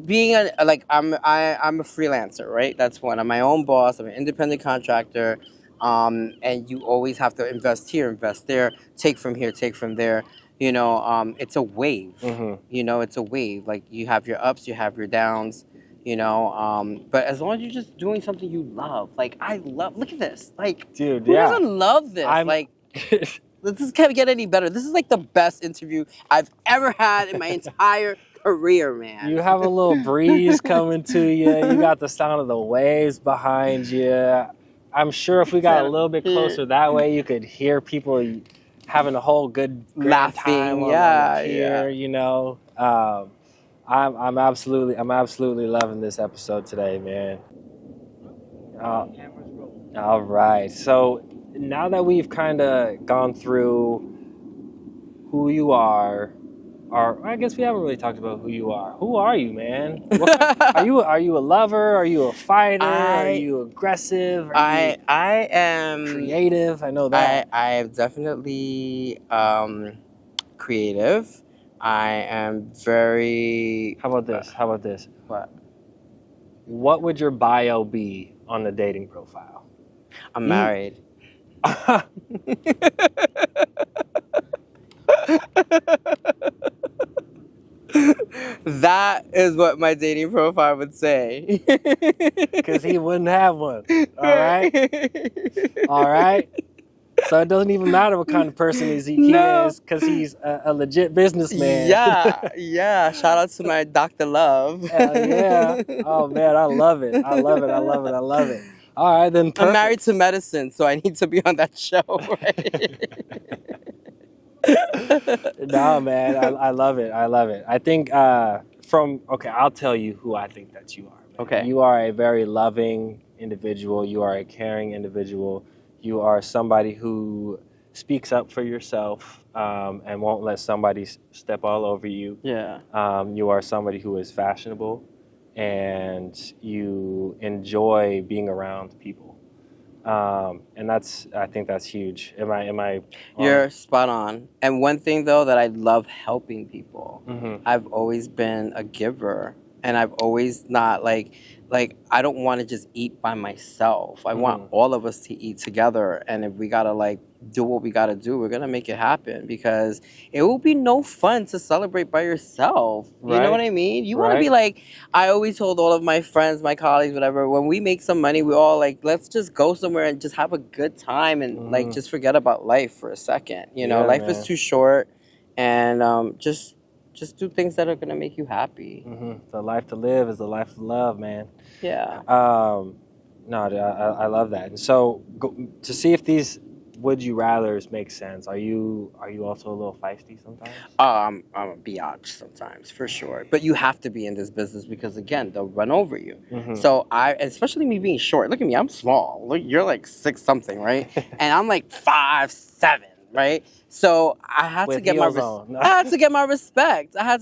being I'm a freelancer, right? That's one. I'm my own boss. I'm an independent contractor, and you always have to invest here, invest there, take from here, take from there. It's a wave. It's a wave. Like you have your ups, you have your downs. But as long as you're just doing something you love, like I love. Look at this, like Dude, who yeah. doesn't love this? Like this can't get any better. This is like the best interview I've ever had in my entire career, man. You have a little breeze coming to you. You got the sound of the waves behind you. I'm sure if we got a little bit closer that way, you could hear people having a whole good Laughing, time on yeah, the pier. I'm absolutely loving this episode today, man. Cameras roll. All right. So now that we've kind of gone through who you are, or I guess we haven't really talked about who you are. Who are you, man? Are you a lover? Are you a fighter? Are you aggressive? I am creative. I know that. I am definitely creative. I am very. How about this? What? What would your bio be on the dating profile? I'm married. That is what my dating profile would say. Because he wouldn't have one. All right. So it doesn't even matter what kind of person he is, because he's a legit businessman. Yeah. Shout out to my Dr. Love. Hell yeah. Oh man, I love it. All right, then. Perfect. I'm married to medicine, so I need to be on that show. Right? No, man, I love it. I think I'll tell you who I think that you are. Man. Okay. You are a very loving individual. You are a caring individual. You are somebody who speaks up for yourself and won't let somebody step all over you. Yeah. You are somebody who is fashionable and you enjoy being around people. And I think that's huge. Am I? You're spot on. And one thing though that I love helping people. Mm-hmm. I've always been a giver, and I've always not like I don't want to just eat by myself. I want all of us to eat together. And if we gotta do what we gotta do, we're gonna make it happen, because it will be no fun to celebrate by yourself. You know what I mean? You want to be like, I always told all of my friends, my colleagues, whatever, when we make some money, we all let's just go somewhere and just have a good time and just forget about life for a second. Life is too short, and just do things that are gonna make you happy. The life to live is the life to love, man. Yeah. No, dude, I love that. And so to see if these would you rather's make sense, are you also a little feisty sometimes? I'm a biatch sometimes, for sure. But you have to be in this business because, again, they'll run over you. So especially me being short. Look at me, I'm small. Look, you're like 6 something, right? And I'm like 5'7", right? So I had to get my respect. I had to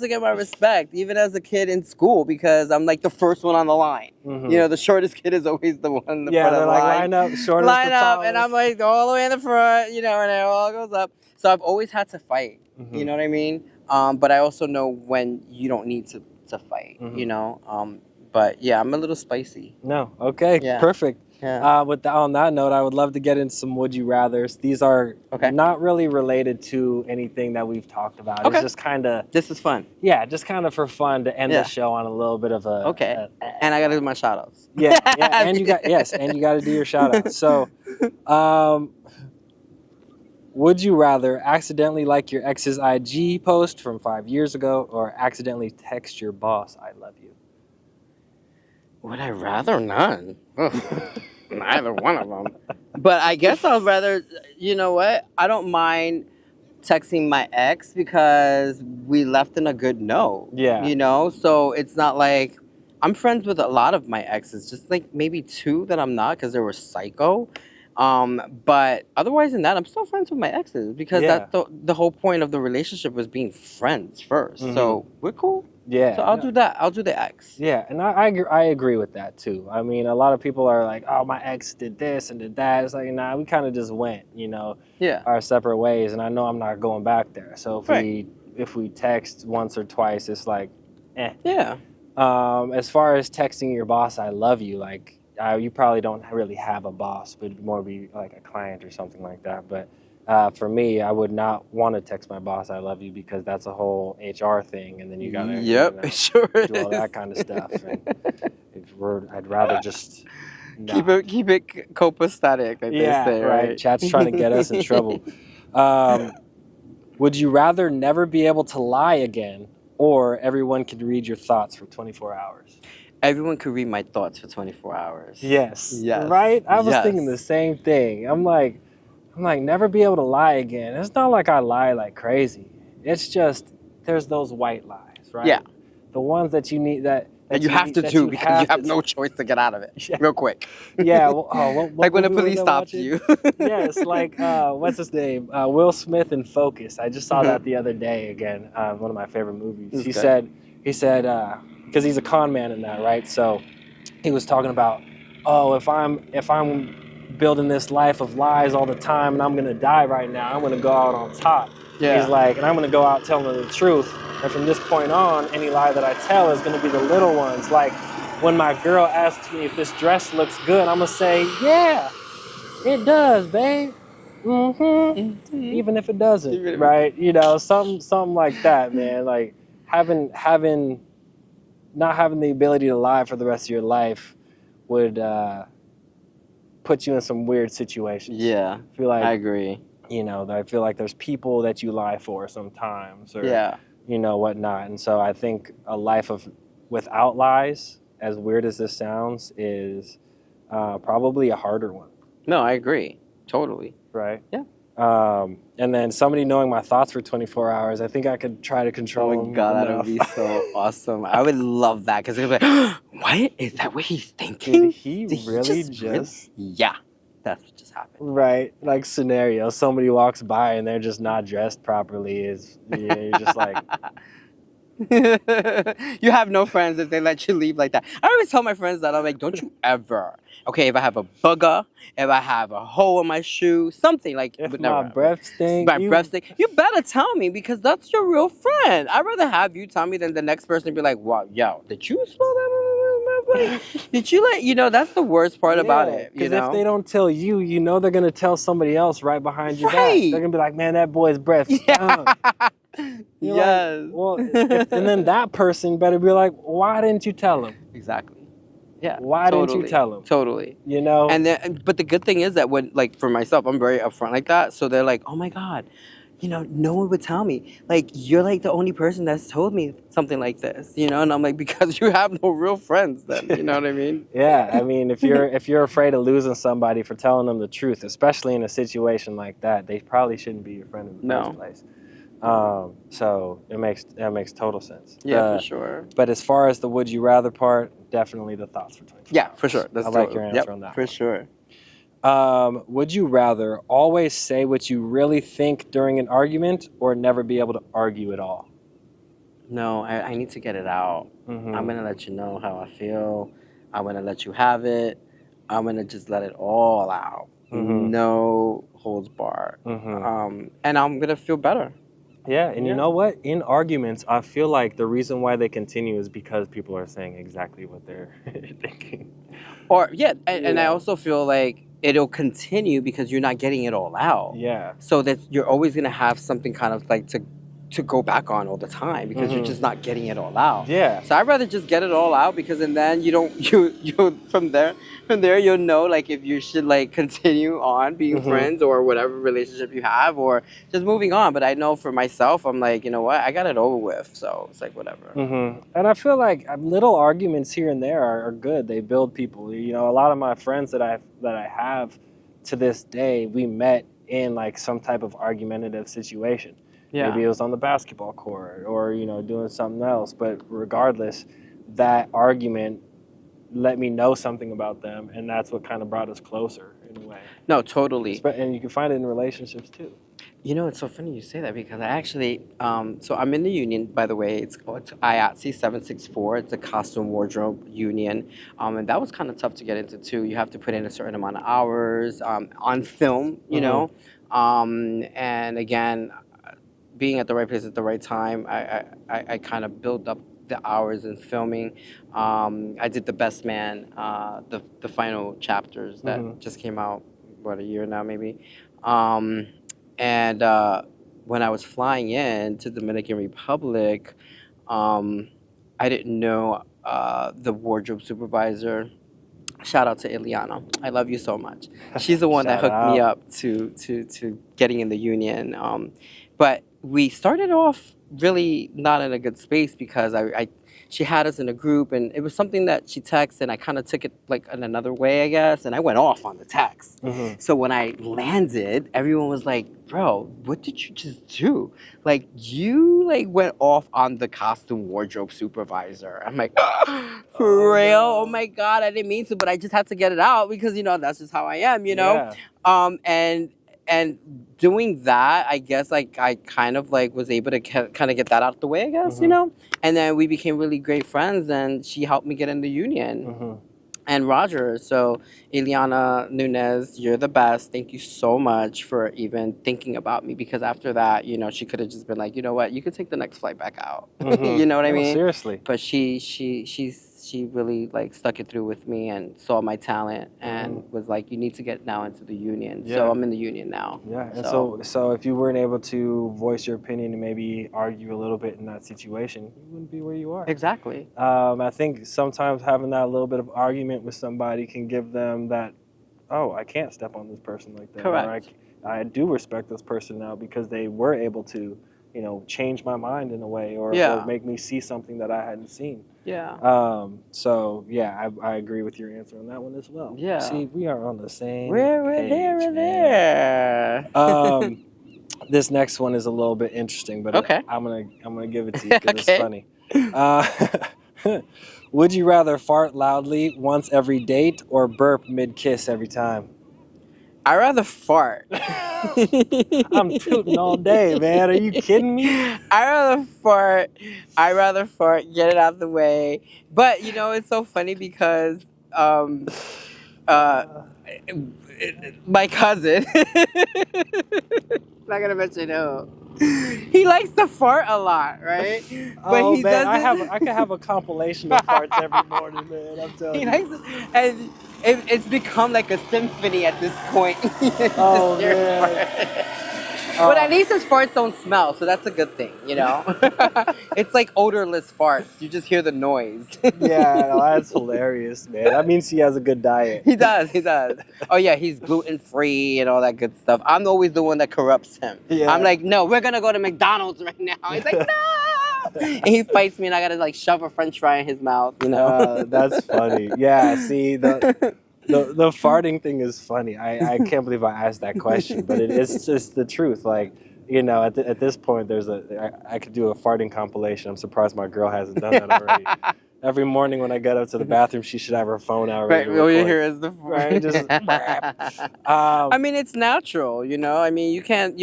get my respect, even as a kid in school, because I'm like the first one on the line. The shortest kid is always the one in the front of the line. Line up, shortest, line up, and I'm like all the way in the front, and it all goes up. So I've always had to fight. You know what I mean? But I also know when you don't need to fight. But yeah, I'm a little spicy. No, okay, Yeah. perfect. Yeah. On that note, I would love to get into some would you rathers. These are not really related to anything that we've talked about. Okay. It's just kind of, This is fun. yeah, just kind of for fun to end the show on a little bit of a. Okay. And I gotta do my shout outs. Yeah, and you got to do your shout outs. So, would you rather accidentally like your ex's IG post from 5 years ago, or accidentally text your boss "I love you"? Would I rather? None. Neither one of them. But I guess I'd rather, you know what? I don't mind texting my ex because we left in a good note. Yeah. So it's not like I'm friends with a lot of my exes, just like maybe 2 that I'm not because they were psycho. But otherwise than that, I'm still friends with my exes because that's the whole point of the relationship was being friends first. So we're cool. Yeah. So I'll do that. I'll do the ex. Yeah, and I agree with that too. I mean, a lot of people are like, "Oh, my ex did this and did that." It's like, nah, we kind of just went, our separate ways, and I know I'm not going back there. So if we text once or twice, it's like, eh. Yeah. As far as texting your boss, I love you, like you probably don't really have a boss, but more be like a client or something like that. But for me, I would not want to text my boss I love you because that's a whole HR thing, and then you gotta Yep, it sure do is. all that kind of stuff. And I'd rather just keep not. it copacetic, like they say, right? Chat's trying to get us in trouble. Would you rather never be able to lie again, or everyone could read your thoughts for 24 hours? Everyone could read my thoughts for 24 hours. Yes. Yes. Right? I was Yes. thinking the same thing. I'm like, never be able to lie again. It's not like I lie like crazy. It's just there's those white lies, right? Yeah. The ones that you need that you have to do because you have no choice to get out of it. Yeah. Real quick. Yeah. What like when the movie was police I stops watching? you. Yes, like what's his name? Will Smith in Focus. I just saw that the other day again. One of my favorite movies. He said, because he's a con man in that, right? So he was talking about, oh, if I'm building this life of lies all the time and I'm gonna die right now, I'm gonna go out on top. Yeah. He's like, and I'm gonna go out telling the truth. And from this point on, any lie that I tell is gonna be the little ones. Like when my girl asks me if this dress looks good, I'm gonna say, yeah, it does, babe. Even if it doesn't, right? You know, something like that, man. Like not having the ability to lie for the rest of your life would put you in some weird situations. Yeah, I feel like I agree. You know, I feel like there's people that you lie for sometimes, or Yeah. you know, whatnot. And so I think a life without lies, as weird as this sounds, is probably a harder one. No, I agree. Totally. Right? Yeah. And then somebody knowing my thoughts for 24 hours, I think I could try to control them. Oh my God, that would be so awesome. I would love that because they'd be like, what? Is that what he's thinking? Did he really just... Yeah, that's what just happened. Right. Like scenario, somebody walks by and they're just not dressed properly. You're just like... You have no friends if they let you leave like that. I always tell my friends that. I'm like, don't you ever. Okay, if I have a booger, if I have a hole in my shoe, something like... If but my never. breath stinks... breath stink, you better tell me because that's your real friend. I'd rather have you tell me than the next person be like, wow, yo, did you smell that? Did you like, you know, that's the worst part about it. Because if they don't tell you, you know they're going to tell somebody else right behind your back. They're going to be like, man, that boy's breath stunk. Yes. Like, well, and then that person better be like, why didn't you tell him? Exactly. Yeah. Why didn't you tell him? Totally. You know? And then, but the good thing is that when, like, for myself, I'm very upfront like that. So they're like, oh my God, you know, no one would tell me. Like, you're like the only person that's told me something like this, you know? And I'm like, because you have no real friends then, you know what I mean? Yeah. I mean, if you're afraid of losing somebody for telling them the truth, especially in a situation like that, they probably shouldn't be your friend in the first place. So that makes total sense. Yeah, for sure. But as far as the would you rather part, definitely the thoughts for 24 Yeah, hours. for sure. That's I like your answer on that. For sure. Would you rather always say what you really think during an argument, or never be able to argue at all? No, I need to get it out. Mm-hmm. I'm going to let you know how I feel. I'm going to let you have it. I'm going to just let it all out. Mm-hmm. No holds barred. Mm-hmm. And I'm going to feel better. Yeah, and you know what? In arguments, I feel like the reason why they continue is because people are saying exactly what they're thinking. Or, and I also feel like it'll continue because you're not getting it all out. Yeah. So that you're always going to have something kind of like to go back on all the time because you're just not getting it all out. Yeah. So I'd rather just get it all out because and then you from there you'll know like if you should like continue on being friends or whatever relationship you have or just moving on. But I know for myself, I'm like, you know what, I got it over with. So it's like whatever. And I feel like little arguments here and there are good. They build people. You know, a lot of my friends that I have to this day, we met in like some type of argumentative situation. Yeah. Maybe it was on the basketball court or, you know, doing something else. But regardless, that argument let me know something about them. And that's what kind of brought us closer in a way. No, totally. And you can find it in relationships, too. You know, it's so funny you say that because I actually, so I'm in the union, by the way. It's called IATSE 764. It's a costume wardrobe union. And that was kind of tough to get into, too. You have to put in a certain amount of hours on film, you know. And again, being at the right place at the right time, I kind of built up the hours in filming. I did The Best Man, the final chapters that just came out, what, a year now maybe. And when I was flying in to Dominican Republic, I didn't know the wardrobe supervisor. Shout out to Ileana. I love you so much. She's the one that hooked me up to getting in the union. But we started off really not in a good space because she had us in a group, and it was something that she texted, and I kind of took it like in another way, I guess, and I went off on the text. So when I landed, everyone was like, bro, what did you just do? Like, you like went off on the costume wardrobe supervisor. I'm like, for real? No. Oh my God, I didn't mean to, but I just had to get it out because, you know, that's just how I am, you know? Yeah. And doing that, I guess, like, I kind of, like, was able to kind of get that out of the way, I guess, you know? And then we became really great friends, and she helped me get in the union. And Roger, so Ileana Nunez, you're the best. Thank you so much for even thinking about me, because after that, you know, she could have just been like, you know what, you could take the next flight back out. You know what I mean? Seriously. But she really like stuck it through with me and saw my talent and was like, you need to get now into the union. Yeah. So I'm in the union now. Yeah. And so if you weren't able to voice your opinion and maybe argue a little bit in that situation, you wouldn't be where you are. Exactly. I think sometimes having that little bit of argument with somebody can give them that, oh, I can't step on this person like that. Correct. Or I do respect this person now because they were able to, you know, change my mind in a way or make me see something that I hadn't seen. Yeah. So yeah, I agree with your answer on that one as well. Yeah. See, we are on the same We're there. This next one is a little bit interesting, but okay. I'm gonna give it to you because it's funny. Would you rather fart loudly once every date or burp mid-kiss every time? I'd rather fart. I'm tooting all day, man. Are you kidding me? I'd rather fart, get it out of the way. But, you know, it's so funny because my cousin, not going to mention who, he likes to fart a lot, right? But he man, I can have a compilation of farts every morning, man. I'm telling you. Likes, and it's become like a symphony at this point. Oh man. But at least his farts don't smell, so that's a good thing, you know? It's like odorless farts. You just hear the noise. Yeah, no, that's hilarious, man. That means he has a good diet. He does. Oh, yeah, he's gluten-free and all that good stuff. I'm always the one that corrupts him. Yeah. I'm like, no, we're going to go to McDonald's right now. He's like, no! And he fights me, and I got to, like, shove a French fry in his mouth, you know? That's funny. Yeah, see, the farting thing is funny. I can't believe I asked that question, but it's just the truth. Like, you know, at this point, I could do a farting compilation. I'm surprised my girl hasn't done that already. Every morning when I get up to the bathroom, she should have her phone out. Right, all you hear is the right. Just, I mean, it's natural, you know. I mean, you can't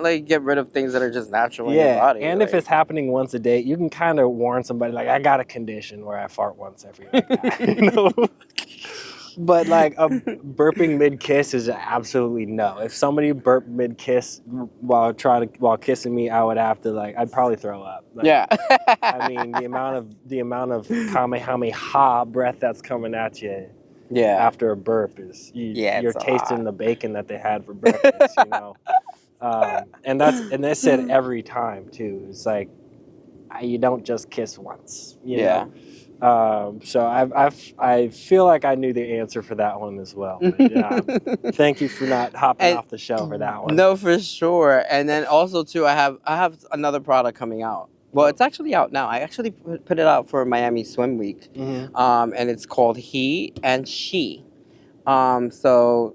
like get rid of things that are just natural in your body. And if it's happening once a day, you can kind of warn somebody like, I got a condition where I fart once every day. You know. But like burping mid-kiss is absolutely no. If somebody burped mid-kiss while kissing me, I would have to I'd probably throw up. Like, yeah. I mean the amount of kamehameha breath that's coming at you. Yeah. After a burp is you're tasting the bacon that they had for breakfast. You know. And they said every time too. It's like you don't just kiss once. You know? So I feel like I knew the answer for that one as well. But, thank you for not hopping off the show for that one. No, for sure. And then also too, I have another product coming out. Well, it's actually out now. I actually put it out for Miami Swim Week, and it's called He and She. So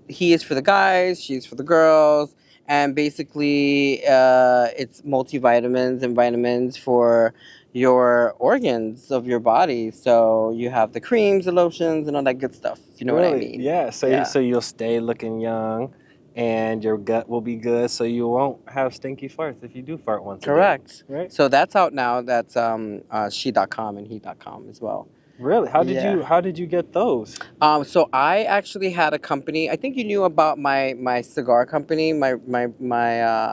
he is for the guys, she's for the girls, and basically it's multivitamins and vitamins for your organs of your body. So you have the creams, the lotions, and all that good stuff. You know what I mean? Yeah. So you'll stay looking young, and your gut will be good. So you won't have stinky farts if you do fart once. Correct. A day, right. So that's out now. That's she.com and he.com as well. Really? Yeah. How did you get those? So I actually had a company. I think you knew about my cigar company, my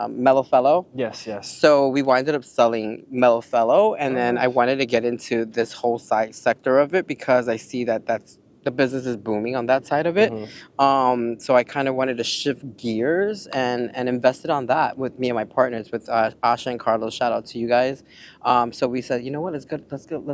Mellow Fellow. Yes, yes. So we winded up selling Mellow Fellow, and then I Nice. wanted to get into this whole side sector of it because I see that that's the business is booming on that side of it. So I kind of wanted to shift gears and invested on that with me and my partners, with Asha and Carlos. Shout out to you guys. So we said, you know what, let's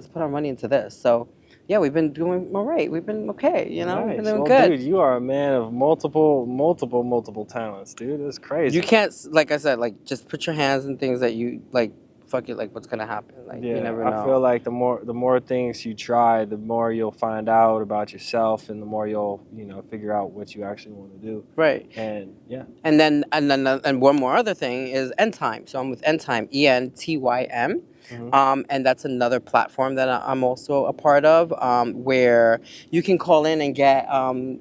put our money into this. So yeah, we've been doing all right. We've been okay, you know, we've been Nice. doing Well, good. dude, you are a man of multiple talents, dude. It's crazy. You can't, like I said, like just put your hands in things that you like. Fuck it, like what's gonna happen? Like you never know. I feel like the more things you try, the more you'll find out about yourself, and the more you'll figure out what you actually want to do. Right. And yeah. And one more other thing is End Time. So I'm with End Time, ENTYM. And that's another platform that I'm also a part of, where you can call in and get,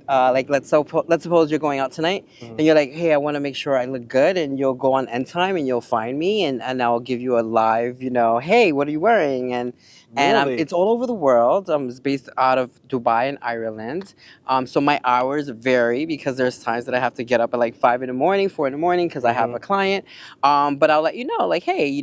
like, let's suppose you're going out tonight, and you're like, hey, I want to make sure I look good, and you'll go on End Time and you'll find me, and I'll give you a live, hey, what are you wearing? And Really? it's all over the world. It's based out of Dubai and Ireland. So my hours vary because there's times that I have to get up at like 5 in the morning, 4 in the morning, because I have a client. But I'll let you know, like, hey,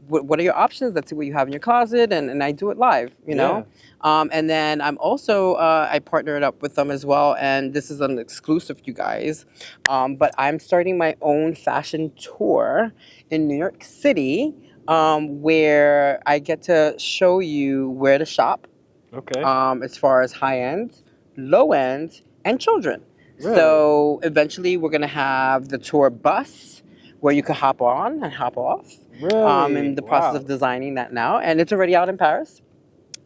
what are your options? Let's see what you have in your closet, and I do it live, know. And then I'm also I partnered up with them as well, and this is an exclusive, you guys. But I'm starting my own fashion tour in New York City, where I get to show you where to shop. Okay. As far as high end, low end, and children. Really? So eventually we're gonna have the tour bus where you can hop on and hop off. Really? I'm in the process of designing that now, and it's already out in Paris.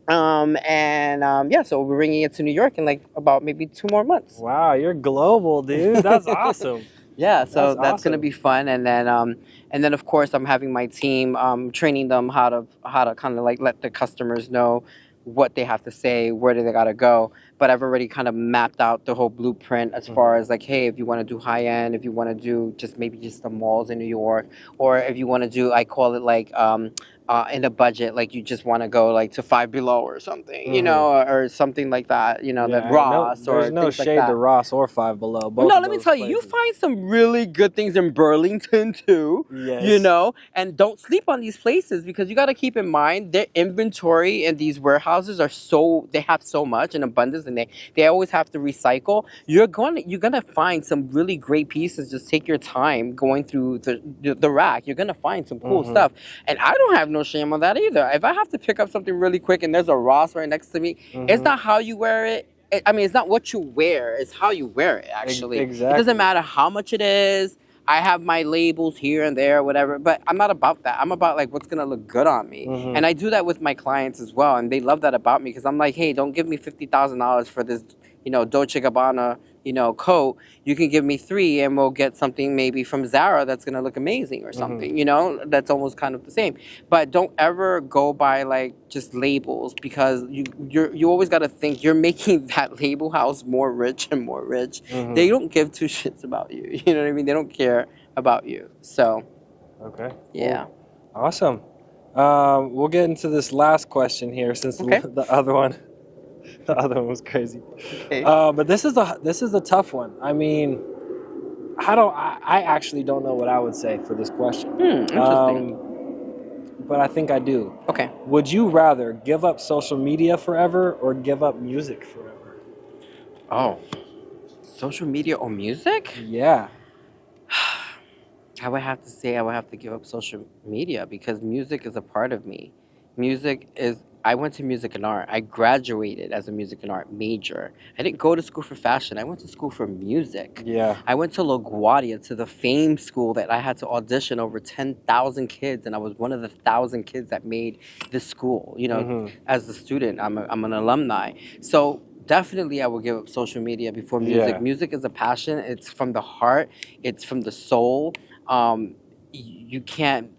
Yeah, so we're bringing it to New York in like about maybe 2 more months. Wow, you're global, dude. That's awesome. Yeah, so that's awesome. gonna be fun, and then of course I'm having my team training them how to kind of like let the customers know what they have to say, where do they gotta go. But I've already kind of mapped out the whole blueprint as far as like, hey, if you want to do high end, if you want to do maybe just the malls in New York, or if you want to do, I call it like in a budget, like you just want to go like to Five Below or something, or something like that, that Ross or there's no things shade like that. to Ross or Five Below. Both No, of let me those tell you, you places. find some really good things in Burlington too. Yes. And don't sleep on these places, because you got to keep in mind their inventory in these warehouses they have so much in abundance, and they always have to recycle. You're gonna find some really great pieces. Just take your time going through the rack. You're gonna find some cool stuff, and I don't have no shame on that either. If I have to pick up something really quick and there's a Ross right next to me, it's not how you wear it. I mean, it's not what you wear, it's how you wear it, actually. Exactly. It doesn't matter how much it is. I have my labels here and there, whatever, but I'm not about that. I'm about like what's gonna look good on me. And I do that with my clients as well, and they love that about me, because I'm like, hey, don't give me $50,000 for this, Dolce Gabbana, coat. You can give me 3 and we'll get something maybe from Zara that's gonna look amazing or something, that's almost kind of the same. But don't ever go by like just labels, because you always gotta think you're making that label house more rich and more rich. They don't give 2 shits about you. You know what I mean? They don't care about you. So Okay. yeah. Cool. Awesome. We'll get into this last question here, since the other one was crazy. Okay. But this is a tough one. I mean, I actually don't know what I would say for this question. Interesting. But I think I do. Okay. Would you rather give up social media forever or give up music forever? Oh, social media or music? Yeah. I would have to say I would have to give up social media, because music is a part of me. I went to music and art. I graduated as a music and art major. I didn't go to school for fashion. I went to school for music. Yeah. I went to LaGuardia, to the fame school that I had to audition over 10,000 kids, and I was one of the 1,000 kids that made this school. As a student, I'm an alumni. So definitely I would give up social media before music. Yeah. Music is a passion. It's from the heart. It's from the soul. You can't,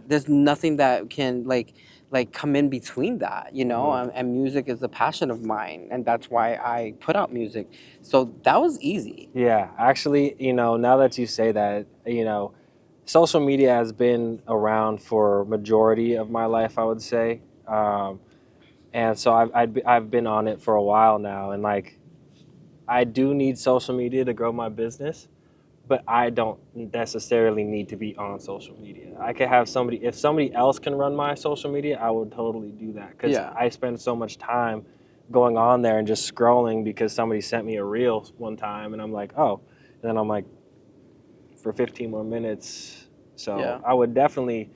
there's nothing that can like come in between that, and music is a passion of mine, and that's why I put out music. So that was easy. Yeah, actually, now that you say that, social media has been around for majority of my life, I would say. And so I've been on it for a while now, and like I do need social media to grow my business, but I don't necessarily need to be on social media. I could have somebody, if somebody else can run my social media, I would totally do that, because Yeah. I spend so much time going on there and just scrolling because somebody sent me a reel one time, and I'm like, oh, and then I'm like, for 15 more minutes. So Yeah. I would definitely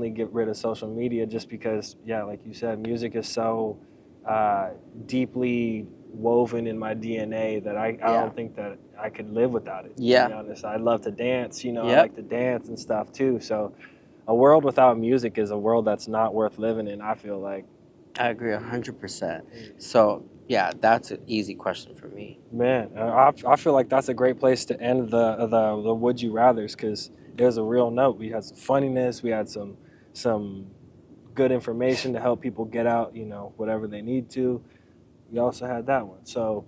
get rid of social media, just because, yeah, like you said, music is so deeply woven in my DNA that I don't think that I could live without it. To be honest, I love to dance. I like to dance and stuff too. So a world without music is a world that's not worth living in, I feel like. I agree 100%. So yeah, that's an easy question for me. Man, I feel like that's a great place to end the would you rather's, because it was a real note. We had some funniness, we had some good information to help people get out, whatever they need to. We also had that one. So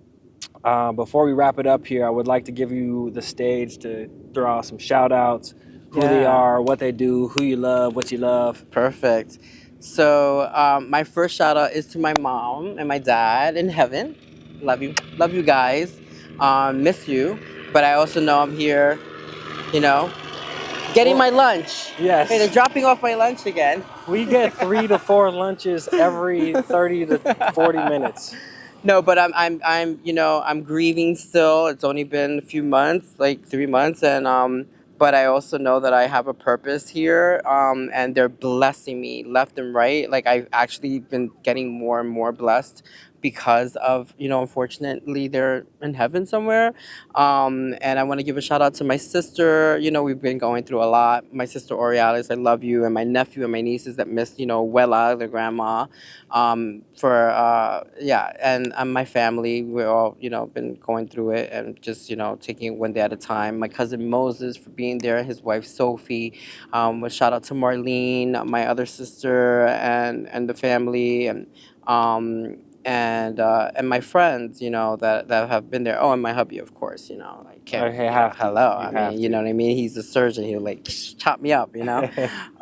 before we wrap it up here, I would like to give you the stage to throw out some shout outs, who they are, what they do, who you love, what you love. Perfect. So my first shout out is to my mom and my dad in heaven. Love you guys. Miss you, but I also know I'm here, getting my lunch. Yes. Hey, they're dropping off my lunch again. We get 3 to 4 lunches every 30 to 40 minutes. No, but I'm grieving still. It's only been a few months, like 3 months, and but I also know that I have a purpose here, and they're blessing me left and right. Like, I've actually been getting more and more blessed because of, unfortunately, they're in heaven somewhere. And I want to give a shout out to my sister. We've been going through a lot. My sister Orialis, I love you, and my nephew and my nieces that missed, Wella, their grandma. And my family, we're all, been going through it, and just, taking it one day at a time. My cousin Moses for being there, his wife Sophie. A shout out to Marlene, my other sister, and the family, and my friends, that have been there. Oh, and my hubby, of course, hello. You know what I mean? He's a surgeon. He'll like chop me up, and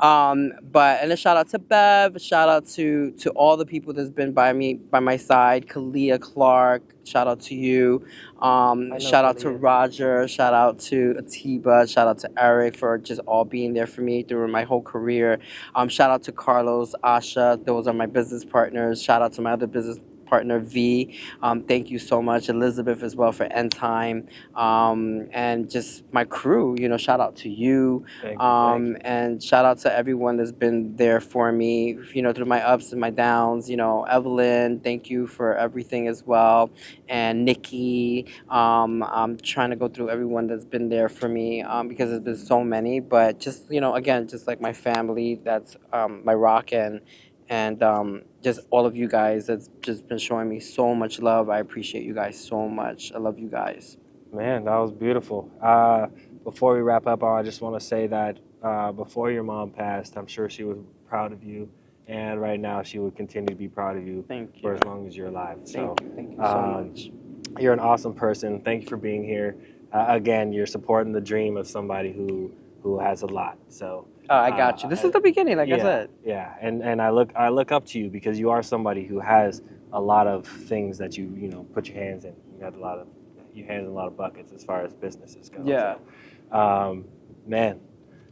a shout out to Bev, a shout out to all the people that's been by my side. Kalia Clark, shout out to you. Shout out to Roger, shout out to Atiba, shout out to Eric for just all being there for me through my whole career. Shout out to Carlos, Asha, those are my business partners. Shout out to my other business partner V. Thank you so much. Elizabeth as well for End Time. And just my crew, shout out to you. Thank you. And shout out to everyone that's been there for me, through my ups and my downs. Evelyn, thank you for everything as well. And Nikki, I'm trying to go through everyone that's been there for me, because there's been so many, but just, again, just like my family, that's my rock, and just all of you guys that's just been showing me so much love. I appreciate you guys so much. I love you guys. Man, that was beautiful. Before we wrap up, I just want to say that before your mom passed, I'm sure she was proud of you, and right now she would continue to be proud of you. Thank you. For as long as you're alive. Thank you so much. You're an awesome person. Thank you for being here. Again, you're supporting the dream of somebody who has a lot. So. I got you. This is the beginning, like I said. Yeah, and I look up to you because you are somebody who has a lot of things that you put your hands in. You got your hands in a lot of buckets as far as businesses go. Yeah. So, man,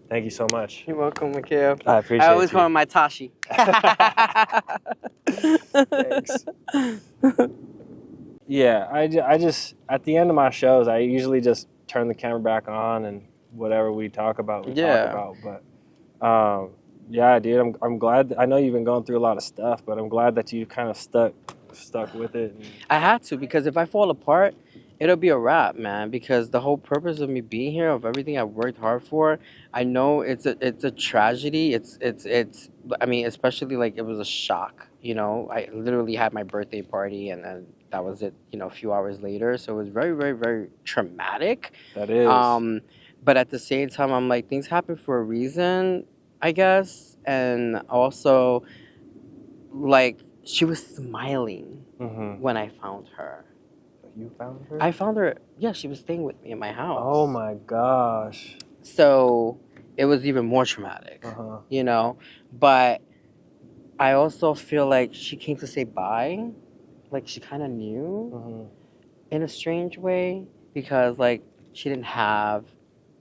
thank you so much. You're welcome, Mikhail. I appreciate I always you. call him my Tashi. Thanks. Yeah, I just at the end of my shows, I usually just turn the camera back on and whatever we talk about, talk about. But yeah, dude, I'm glad. I know you've been going through a lot of stuff, but I'm glad that you kind of stuck with it. I had to, because if I fall apart, it'll be a wrap, man. Because the whole purpose of me being here, of everything I've worked hard for, I know it's a tragedy. It's. I mean, especially like it was a shock. I literally had my birthday party, and then that was it. A few hours later, so it was very, very, very traumatic. That is. But at the same time, I'm like, things happen for a reason, I guess. And also, like, she was smiling when I found her. You found her? I found her. Yeah, she was staying with me in my house. Oh my gosh. So it was even more traumatic, But I also feel like she came to say bye. Like she kind of knew Mhm. in a strange way because like she didn't have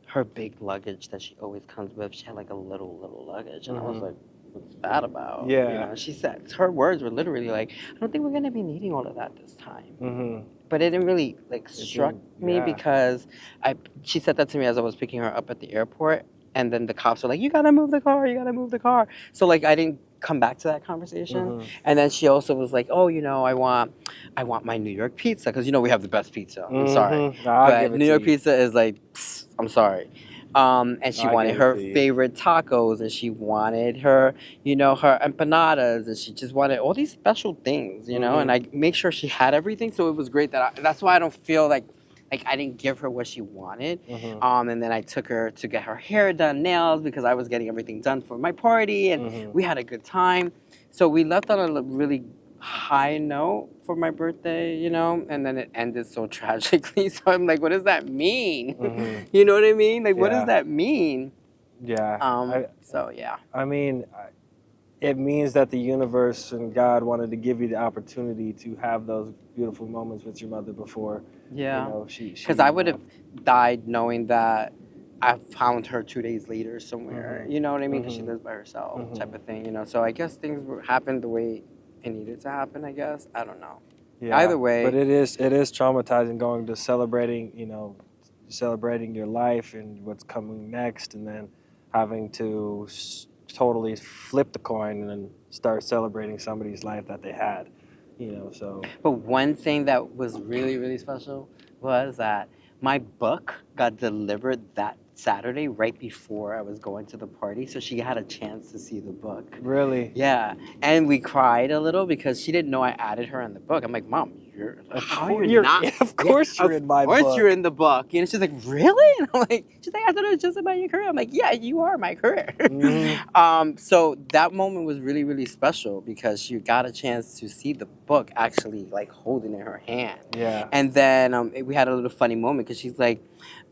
her big luggage that she always comes with. She had like a little luggage, and I was Mhm. like, "What's that about?" Yeah. You know, she said her words were literally like, "I don't think we're gonna be needing all of that this time." Mhm. But it didn't really like struck didn't- me yeah. because she said that to me as I was picking her up at the airport, and then the cops were like, "You gotta move the car, you gotta move the car." So like I didn't come back to that conversation, Mhm. and then she also was like, "Oh, I want my New York pizza because we have the best pizza." I'm sorry, Mhm. I'll but give it New to York you. pizza is like, psst, I'm sorry. And she I'll wanted give it her to you. favorite tacos, and she wanted her empanadas, and she just wanted all these special things, Mhm. And I make sure she had everything, so it was great that's why I don't feel like I didn't give her what she wanted. Mhm. And then I took her to get her hair done, nails, because I was getting everything done for my party, and Mhm. we had a good time. So we left on a really high note for my birthday, and then it ended so tragically. So I'm like, what does that mean? Mhm. You know what I mean? Like, what does Yeah. that mean? Yeah. So yeah. I mean, it means that the universe and God wanted to give you the opportunity to have those beautiful moments with your mother before. Yeah. She. Because I would have died knowing that I found her 2 days later somewhere. Mhm. You know what I mean? Because she Mhm. lives by herself, Mhm. type of thing. So I guess things happened the way it needed to happen. I guess I don't know. Yeah. Either way. But it is traumatizing going to celebrating your life and what's coming next, and then having to totally flip the coin and start celebrating somebody's life that they had. So. But one thing that was really, really special was that my book got delivered that Saturday right before I was going to the party. So she had a chance to see the book. Really? Yeah. And we cried a little because she didn't know I added her in the book. I'm like, Mom, Of course you're in my book. Of course you're in the book. She's like, really? And I'm like, she's like, I thought it was just about your career. I'm like, yeah, you are my career. Mhm. So that moment was really, really special because she got a chance to see the book actually like holding in her hand. Yeah. And then we had a little funny moment because she's like,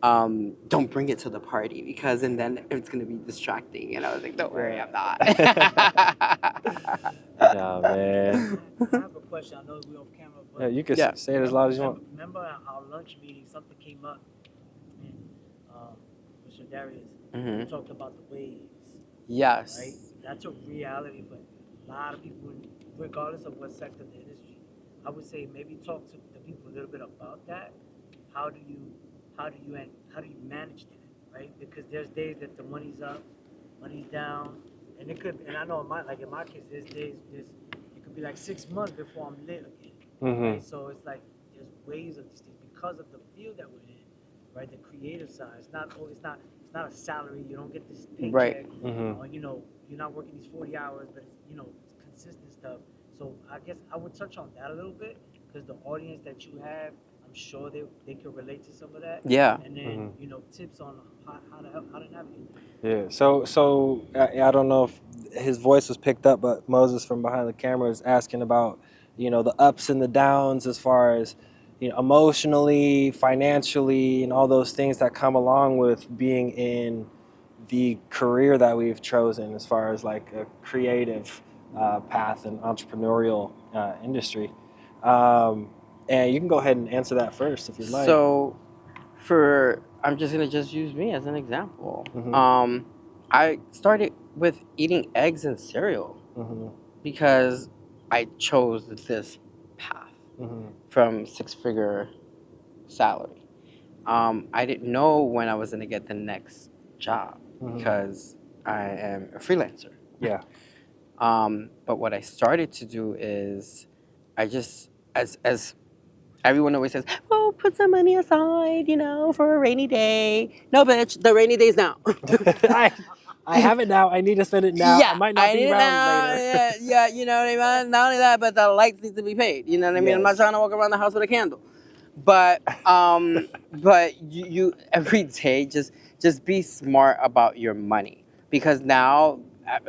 don't bring it to the party and then it's going to be distracting. And I was like, don't worry, I'm not. Yeah, man. I have a question. I know we're off camera, but Yeah, you can Yeah. say it as loud as you want. remember our lunch meeting, something came up, and Mr. Darius Mhm. talked about the waves, Yes. right? That's a reality for a lot of people, regardless of what sector of the industry. I would say maybe talk to the people a little bit about that. How do you manage that, right? Because there's days that the money's up, money's down, and and I know in my case, there's days it could be like 6 months before I'm lit again, right? Mhm. So it's like there's waves of these things because of the field that we're in, right? The creative side. It's not a salary. You don't get this paycheck. Right. Mhm. Or, you're not working these 40 hours, but it's consistent stuff. So I guess I would touch on that a little bit because the audience that you have, I'm sure they can relate to some of that. Yeah. And then tips on how to navigate that. Yeah. So I don't know if his voice was picked up, but Moses from behind the camera is asking about the ups and the downs as far as emotionally, financially, and all those things that come along with being in the career that we've chosen as far as like a creative path and entrepreneurial industry. And you can go ahead and answer that first if you'd like. So, I'm just gonna use me as an example. Mhm. I started with eating eggs and cereal Mhm. because I chose this path Mhm. from six-figure salary. I didn't know when I was gonna get the next job because I am a freelancer. Yeah. But what I started to do is I just as everyone always says, "Oh, put some money aside, for a rainy day." No, bitch, the rainy day's now. I have it now. I need to spend it now. Yeah, I might not be need it around now. later. Yeah, you know what I mean? Not only that, but the lights need to be paid. You know what I mean? I'm not Yes. trying to walk around the house with a candle. But but you every day just be smart about your money because now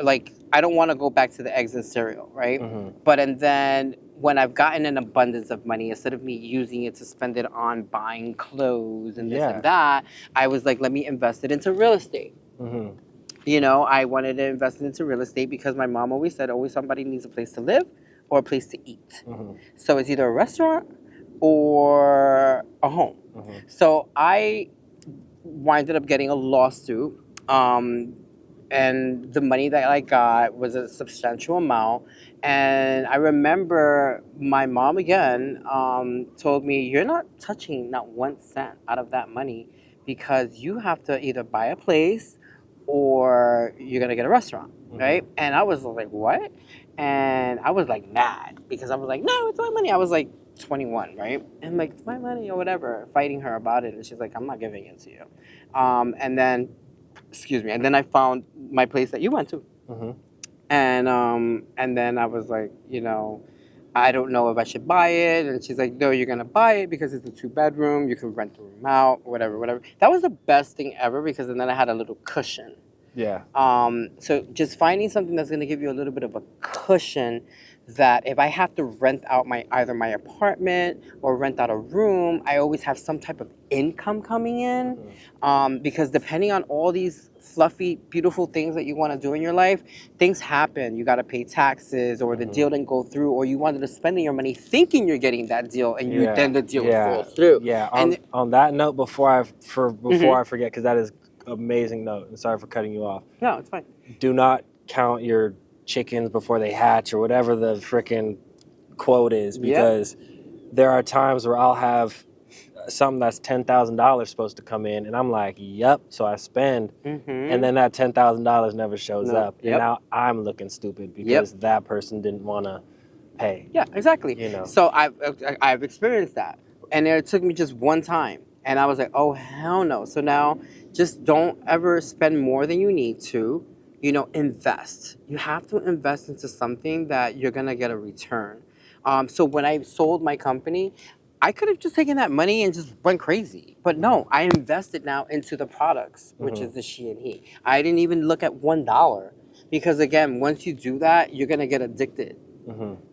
like I don't want to go back to the eggs and cereal, right? But and then when I've gotten an abundance of money, instead of me using it to spend it on buying clothes and this and that, I was like, let me invest it into real estate. You know, I wanted to invest into real estate because my mom always said, always somebody needs a place to live or a place to eat. Mm-hmm. So it's either a restaurant or a home. Mm-hmm. So I winded up getting a lawsuit. And the money that I got was a substantial amount. And I remember my mom again told me, "You're not touching not 1 cent out of that money because you have to either buy a place or you're gonna get a restaurant, right?" And I was like, "What?" And I was like mad because I was like, "No, it's my money." I was like 21, right? And I'm like, "It's my money," or whatever, fighting her about it. And she's like, "I'm not giving it to you." And then excuse me, and then I found my place that you went to. Mm-hmm. And then I was like, you know, I don't know if I should buy it. And she's like, "No, you're gonna buy it because it's a 2-bedroom. You can rent the room out, whatever, whatever." That was the best thing ever because then I had a little cushion. Yeah. So just finding something that's gonna give you a little bit of a cushion that if I have to rent out either my apartment or rent out a room, I always have some type of income coming in. Because depending on all these fluffy, beautiful things that you want to do in your life, things happen. You got to pay taxes, or the deal didn't go through, or you wanted to spend your money thinking you're getting that deal, and then the deal falls through. Yeah. And On that note, before I forget, because that is amazing note, and sorry for cutting you off. no, it's fine. Do not count your chickens before they hatch, or whatever the freaking quote is, because there are times where I'll have something that's $10,000 supposed to come in, and I'm like, "Yep." So I spend, and then that $10,000 never shows up, and now I'm looking stupid because that person didn't want to pay. Yeah, exactly. You know. So I've experienced that, and it took me just one time, and I was like, "Oh hell no!" So now, just don't ever spend more than you need to. You know, invest. You have to invest into something that you're gonna get a return. So when I sold my company, I could have just taken that money and just went crazy. But no, I invested now into the products, which is the she and he. I didn't even look at $1 because again, once you do that, you're gonna get addicted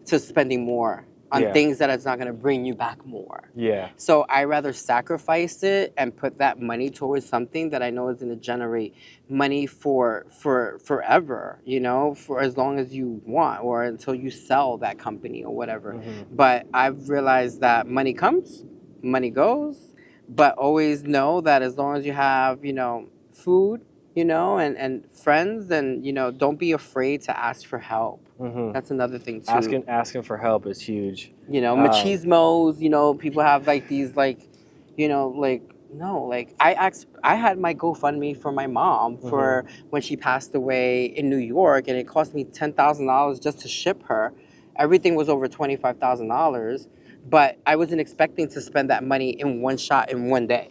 to spending more on things that it's not gonna bring you back more. Yeah. So I rather sacrifice it and put that money towards something that I know is going to generate money for forever, you know, for as long as you want or until you sell that company or whatever. But I've realized that money comes, money goes, but always know that as long as you have, you know, food, you know, and friends, then, you know, don't be afraid to ask for help. That's another thing too. Asking for help is huge. You know, machismos, you know, people have like these like, you know, like, no, like I had my GoFundMe for my mom for when she passed away in New York, and it cost me $10,000 just to ship her. Everything was over $25,000. But I wasn't expecting to spend that money in one shot in one day,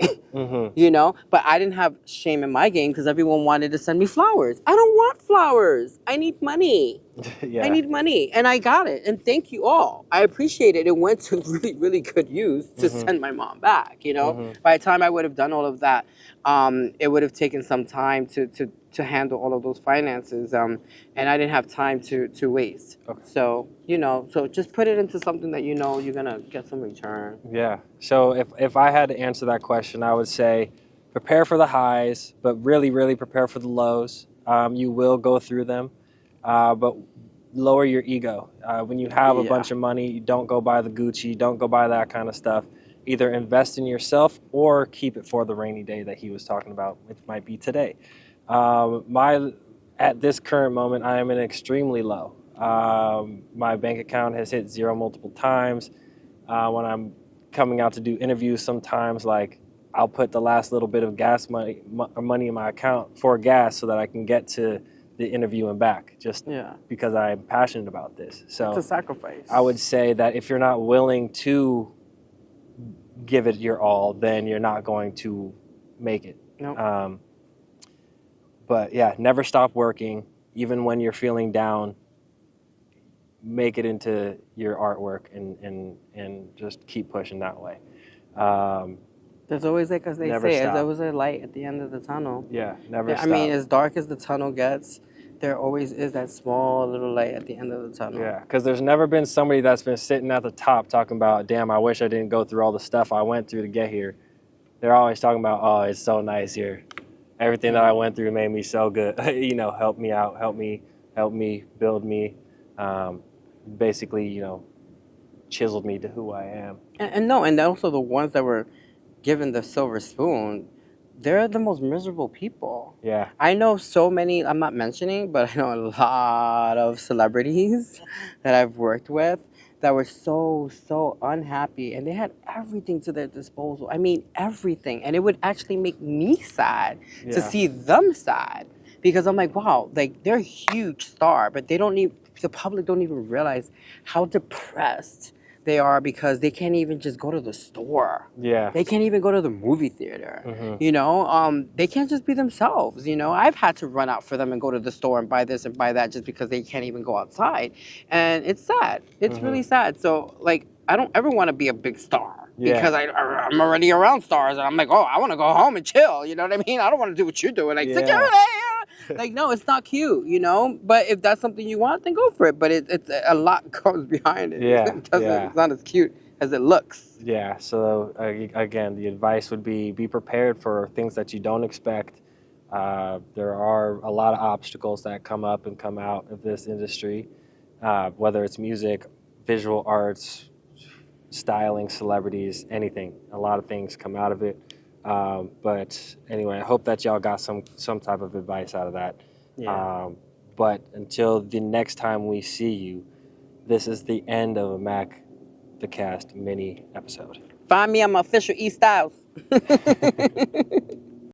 you know? But I didn't have shame in my game because everyone wanted to send me flowers. I don't want flowers. I need money. I need money. And I got it. And thank you all. I appreciate it. It went to really, really good use to send my mom back, you know? By the time I would have done all of that, it would have taken some time to handle all of those finances. And I didn't have time to waste. So, you know, so just put it into something that you know you're going to get some return. Yeah. So if I had to answer that question, I would say prepare for the highs, but really, really prepare for the lows. You will go through them, but lower your ego. When you have a bunch of money, you don't go buy the Gucci, don't go buy that kind of stuff. Either invest in yourself or keep it for the rainy day that he was talking about, which might be today. At this current moment, I am in extremely low. My bank account has hit zero multiple times. When I'm coming out to do interviews, sometimes like I'll put the last little bit of gas money in my account for gas so that I can get to the interview and back, just because I'm passionate about this. So it's a sacrifice. I would say that if you're not willing to give it your all, then you're not going to make it. Nope. But yeah, never stop working, even when you're feeling down. Make it into your artwork and just keep pushing that way. There's always, like as they Never say, stop. there's always a light at the end of the tunnel. Yeah, never stop. I mean, as dark as the tunnel gets, there always is that small little light at the end of the tunnel. Yeah, because there's never been somebody that's been sitting at the top talking about, damn, I wish I didn't go through all the stuff I went through to get here. They're always talking about, oh, it's so nice here. everything that I went through made me so good. You know, helped me out, helped me build me. Basically, you know, chiseled me to who I am. And also the ones that were given the silver spoon, they're the most miserable people. Yeah. I know so many, I'm not mentioning, but I know a lot of celebrities that I've worked with that were so unhappy, and they had everything to their disposal. I mean, everything. And it would actually make me sad to see them sad, because I'm like, wow, like, they're a huge star, but the public don't even realize how depressed they are, because they can't even just go to the store. Yeah. They can't even go to the movie theater. Mhm. You know, they can't just be themselves. You know, I've had to run out for them and go to the store and buy this and buy that just because they can't even go outside. And it's sad. It's really sad. So, like, I don't ever want to be a big star, because I'm already around stars, and I'm like, oh, I want to go home and chill. You know what I mean? I don't want to do what you're doing. Like, security. Like, no, it's not cute, you know? But if that's something you want, then go for it. But it's a lot goes behind it. Yeah, It's not as cute as it looks. Yeah, so again, the advice would be prepared for things that you don't expect. There are a lot of obstacles that come up and come out of this industry, whether it's music, visual arts, styling, celebrities, anything. A lot of things come out of it. But anyway, I hope that y'all got some type of advice out of that. Yeah. But until the next time we see you, this is the end of a Mack the Cast mini episode. Find me on my official E-stylz.